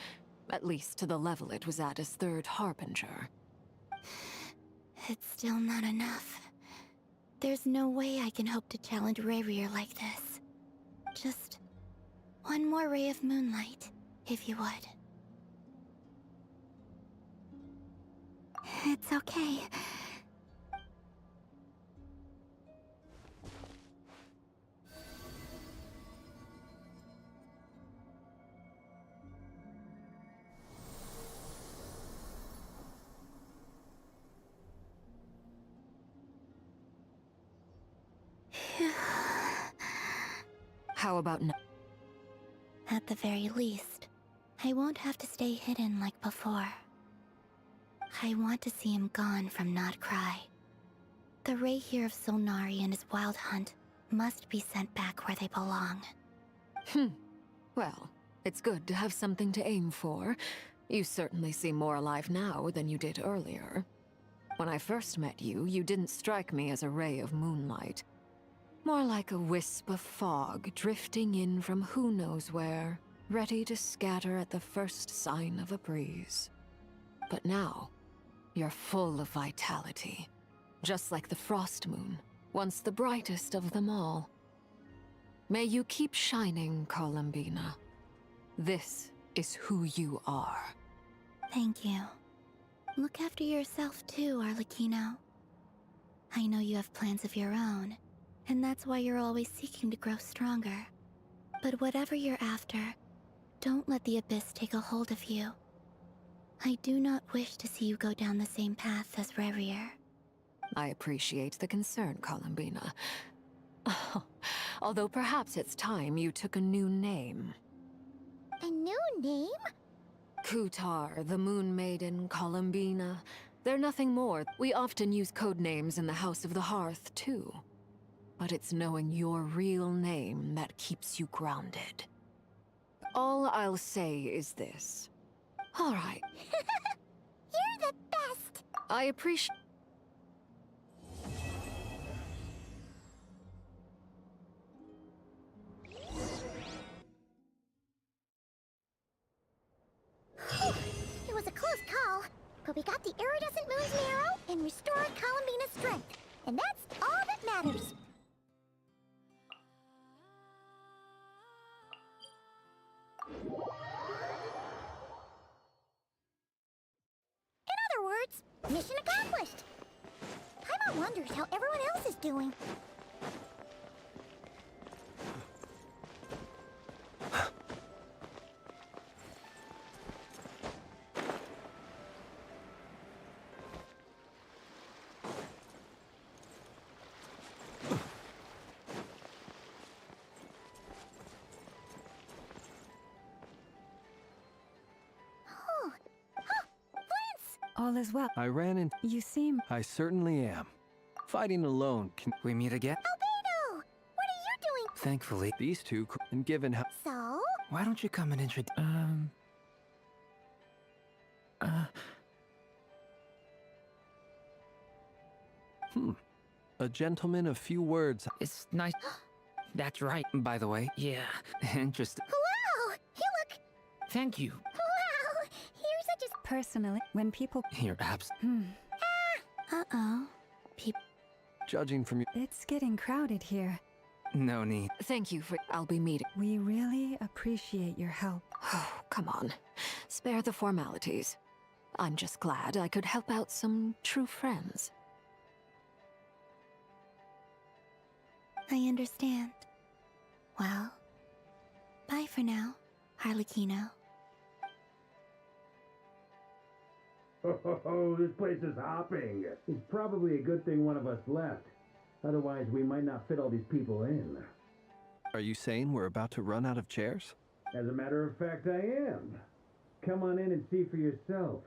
At least to the level it was at as Third Harbinger. It's still not enough. There's no way I can hope to challenge Rayrir like this. Just one more ray of moonlight, if you would. It's okay. How about now? At the very least, I won't have to stay hidden like before. I want to see him gone from Not Cry. The Rayrir of Solnari and his wild hunt must be sent back where they belong. Well, it's good to have something to aim for. You certainly seem more alive now than you did earlier. When I first met you, you didn't strike me as a ray of moonlight. More like a wisp of fog drifting in from who knows where, ready to scatter at the first sign of a breeze. But now, you're full of vitality. Just like the Frost Moon, once the brightest of them all. May you keep shining, Columbina. This is who you are. Thank you. Look after yourself too, Arlecchino. I know you have plans of your own, and that's why you're always seeking to grow stronger. But whatever you're after, don't let the Abyss take a hold of you. I do not wish to see you go down the same path as Rayrir. I appreciate the concern, Columbina. Although perhaps it's time you took a new name. A new name? Kutar, the Moon Maiden, Columbina. They're nothing more. We often use code names in the House of the Hearth, too. But it's knowing your real name that keeps you grounded. All I'll say is this. All right. You're the best! I appreciate... It was a close call, but we got the iridescent moon's arrow and restored Columbina's strength. And that's all that matters. In other words, mission accomplished. Paimon wonders how everyone else is doing. All is well. I ran in. You seem... I certainly am. Fighting alone can... We meet again? Albedo! What are you doing? Thankfully. These two, and given how... So? Why don't you come and introduce... A gentleman of few words. It's nice... That's right, by the way. Yeah, interesting. Wow! You look... Thank you. Wow! You're such a... Personally, when people... You're abs... Uh-oh. Judging from you... It's getting crowded here. No need. Thank you for... I'll be meeting... We really appreciate your help. Oh, come on. Spare the formalities. I'm just glad I could help out some true friends. I understand. Well, bye for now, Harlequino. Oh, this place is hopping. It's probably a good thing one of us left. Otherwise, we might not fit all these people in. Are you saying we're about to run out of chairs? As a matter of fact, I am. Come on in and see for yourself.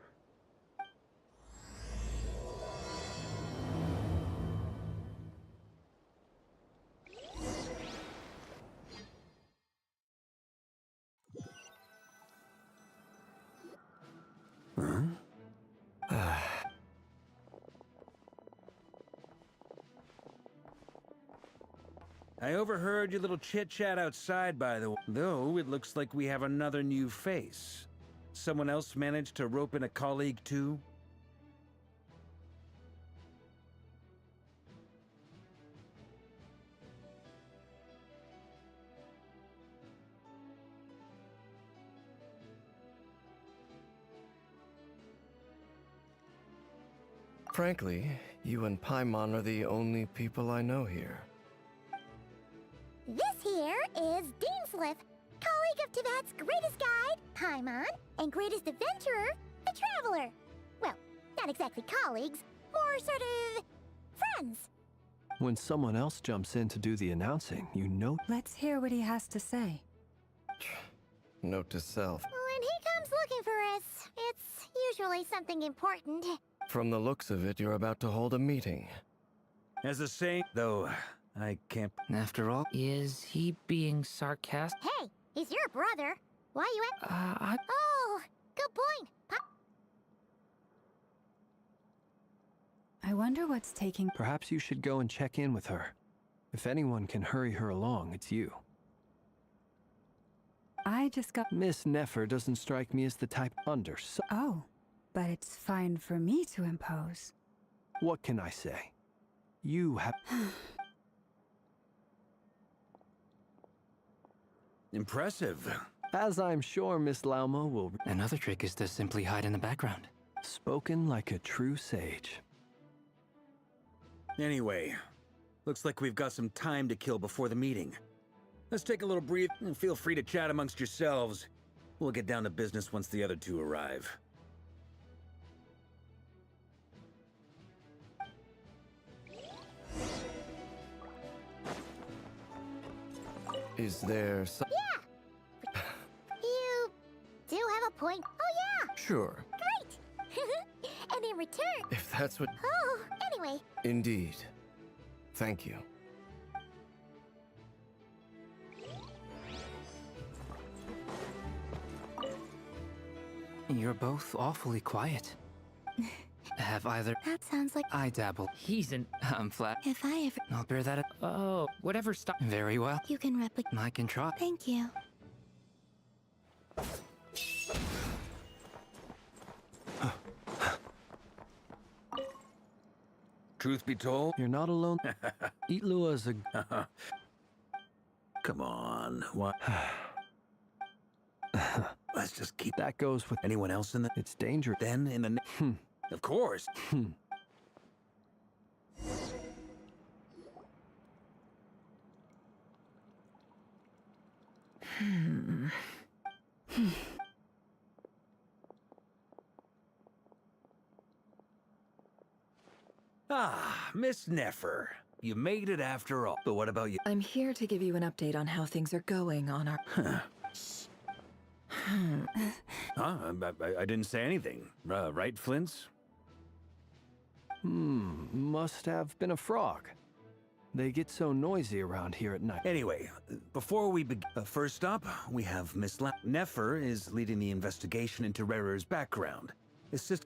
I overheard your little chit-chat outside, by the way. Though, it looks like we have another new face. Someone else managed to rope in a colleague, too? Frankly, you and Paimon are the only people I know here. This here is Deansliff, colleague of Teyvat's greatest guide, Paimon, and greatest adventurer, the Traveler. Well, not exactly colleagues, more sort of... friends. When someone else jumps in to do the announcing, you know... Let's hear what he has to say. Note to self. When he comes looking for us, it's usually something important. From the looks of it, you're about to hold a meeting. As a saint, though, I can't... After all, is he being sarcastic? Hey, he's your brother. Why you at... Oh, good point. I wonder what's taking... Perhaps you should go and check in with her. If anyone can hurry her along, it's you. I just got... Miss Nefer doesn't strike me as the type under... Oh, but it's fine for me to impose. What can I say? You have... Impressive. As I'm sure Miss Lauma will... Another trick is to simply hide in the background. Spoken like a true sage. Anyway, looks like we've got some time to kill before the meeting. Let's take a little breathe and feel free to chat amongst yourselves. We'll get down to business once the other two arrive. Is there some... Yeah! You do have a point. Oh yeah! Sure. Great! And in in return. If that's what... Oh, anyway. Indeed. Thank you. You're both awfully quiet. Have either... That sounds like... I dabble. He's an... I'm flat. If I ever... I'll bear that... Oh, whatever stop... Very well. You can replicate... I can try. Thank you. Truth be told, you're not alone. Itlua's a... Come on, what? Let's just keep... That goes with... Anyone else in the... It's dangerous. Then in the... Of course. Ah, Miss Nefer. You made it after all. But what about you? I'm here to give you an update on how things are going on our... I didn't say anything. Right, Flints? Must have been a frog. They get so noisy around here at night. Anyway, before we begin, first up, we have Miss Nefer is leading the investigation into Rarer's background.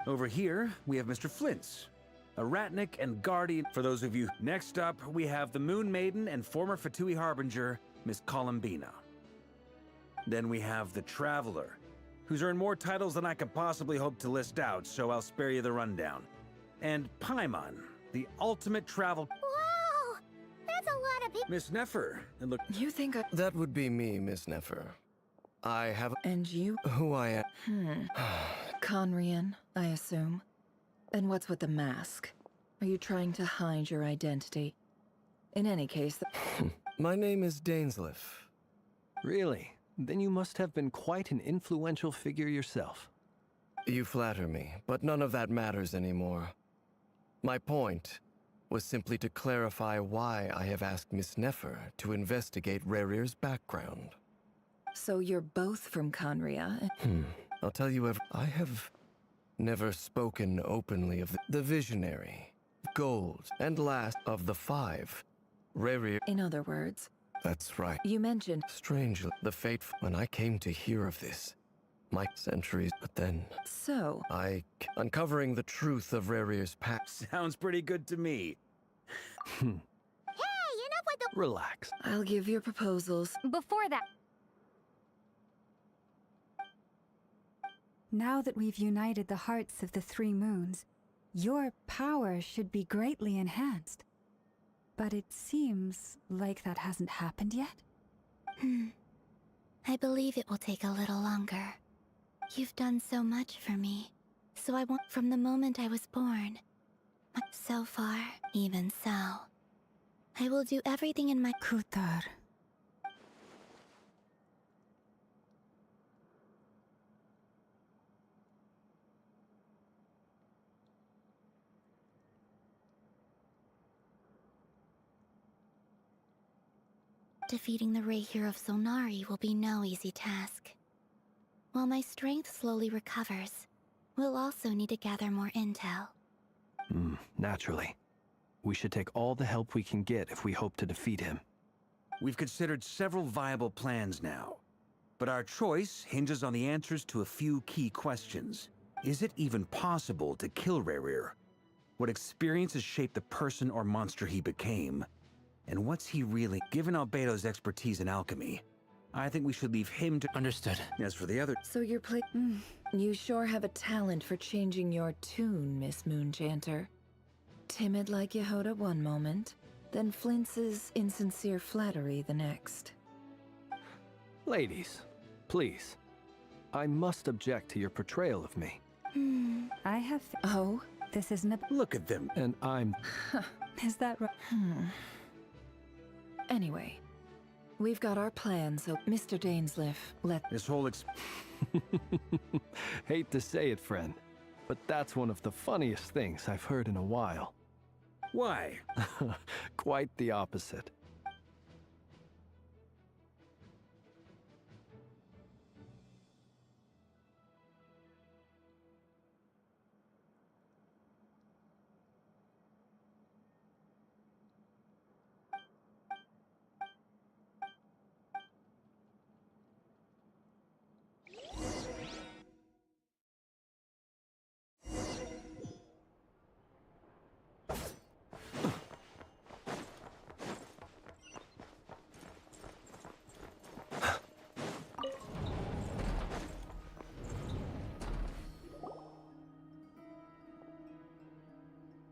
Over here, we have Mr. Flints, a Ratnik and guardian for those of you. Next up, we have the Moon Maiden and former Fatui Harbinger, Miss Columbina. Then we have the Traveler, who's earned more titles than I could possibly hope to list out, so I'll spare you the rundown. And Paimon, the ultimate travel... Wow! That's a lot of people. Miss Nefer, and look... You think I... That would be me, Miss Nefer. I have... And you? Who I am... Conrian, I assume. And what's with the mask? Are you trying to hide your identity? In any case... My name is Dainsleif. Really? Then you must have been quite an influential figure yourself. You flatter me, but none of that matters anymore. My point was simply to clarify why I have asked Miss Nefer to investigate Rarier's background. So you're both from Conria? I'll tell you I have never spoken openly of the Visionary, Gold, and last of the 5. Rarier... In other words... That's right. You mentioned... Strangely, the fate when I came to hear of this, my centuries, but then... So... Uncovering the truth of Rarier's past... Sounds pretty good to me. Hey, enough with the... Relax. I'll give your proposals. Before that... Now that we've united the hearts of the 3 moons, your power should be greatly enhanced. But it seems like that hasn't happened yet. I believe it will take a little longer. You've done so much for me, so I want from the moment I was born. So far, even so. I will do everything in my... Kutar. Defeating the Rahier of Solnari will be no easy task. While my strength slowly recovers, we'll also need to gather more intel. Naturally. We should take all the help we can get if we hope to defeat him. We've considered several viable plans now, but our choice hinges on the answers to a few key questions. Is it even possible to kill Rarier? What experiences shaped the person or monster he became? And what's he really... Given Albedo's expertise in alchemy, I think we should leave him to... Understood. As for the other... So you're You sure have a talent for changing your tune, Miss Moonchanter. Timid like Yehoda one moment, then Flints's insincere flattery the next. Ladies, please. I must object to your portrayal of me. I have... Oh? This isn't a... Look at them. And I'm... Is that right? Anyway, we've got our plan, so Mr. Dainsleif, This whole Hate to say it, friend, but that's one of the funniest things I've heard in a while. Why? Quite the opposite.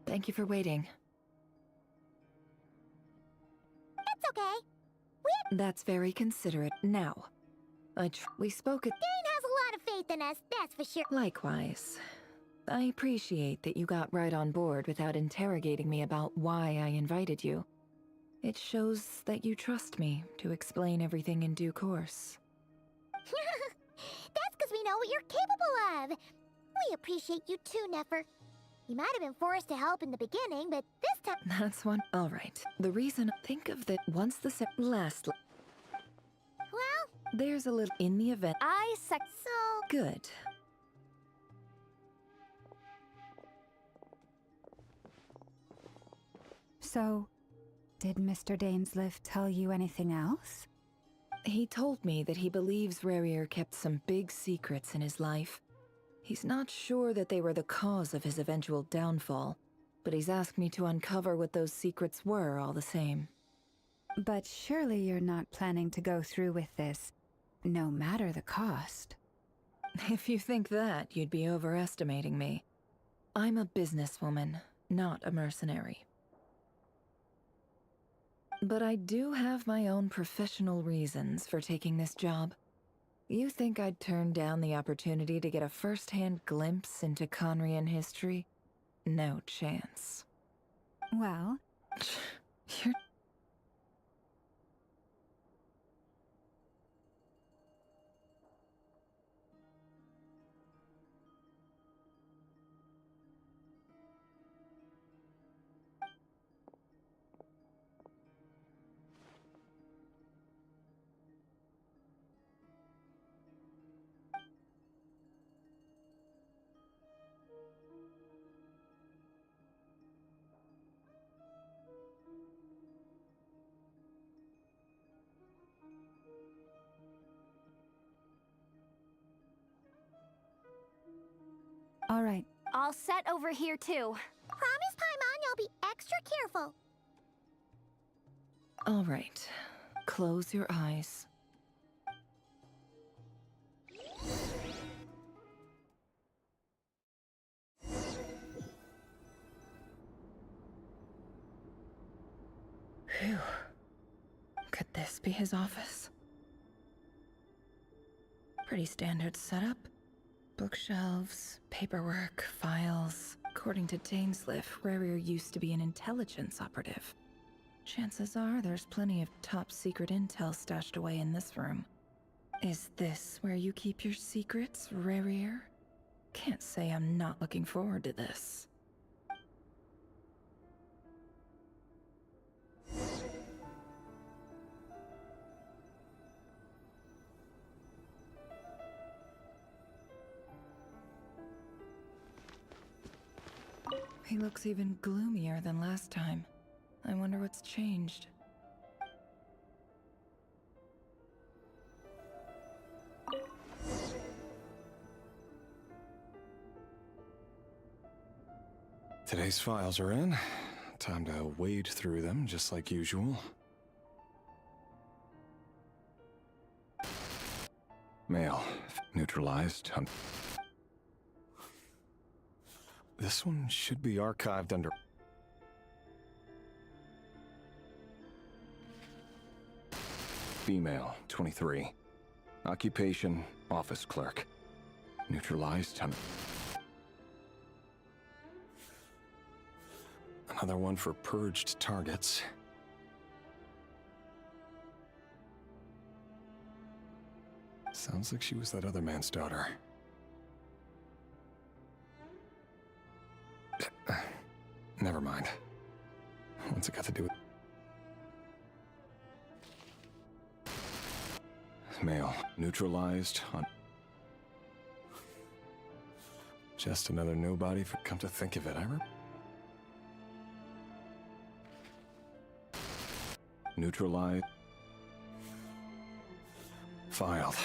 Thank you for waiting. It's okay. That's very considerate. Now, we spoke at— Dane has a lot of faith in us, that's for sure. Likewise. I appreciate that you got right on board without interrogating me about why I invited you. It shows that you trust me to explain everything in due course. That's because we know what you're capable of. We appreciate you too, Nefer. You might have been forced to help in the beginning, but this time— That's one. All right. The reason— Think of that once the last— Well— There's a little— In the event— So— Good. So, did Mr. Dainsliff tell you anything else? He told me that he believes Rarier kept some big secrets in his life. He's not sure that they were the cause of his eventual downfall, but he's asked me to uncover what those secrets were all the same. But surely you're not planning to go through with this, no matter the cost. If you think that, you'd be overestimating me. I'm a businesswoman, not a mercenary. But I do have my own professional reasons for taking this job. You think I'd turn down the opportunity to get a first-hand glimpse into Conrian history? No chance. Well, you're... all right. All set over here, too. Promise, Paimon, you'll be extra careful. All right. Close your eyes. Phew. Could this be his office? Pretty standard setup. Bookshelves, paperwork, files. According to Dainsliff, Rarier used to be an intelligence operative. Chances are there's plenty of top-secret intel stashed away in this room. Is this where you keep your secrets, Rarier? Can't say I'm not looking forward to this. He looks even gloomier than last time. I wonder what's changed. Today's files are in. Time to wade through them, just like usual. Mail. Neutralized. This one should be archived under... Female, 23. Occupation, office clerk. Neutralized. Another one for purged targets. Sounds like she was that other man's daughter. Never mind. What's it got to do with... Mail. Neutralized on... Just another nobody for... Come to think of it, Neutralized. Filed.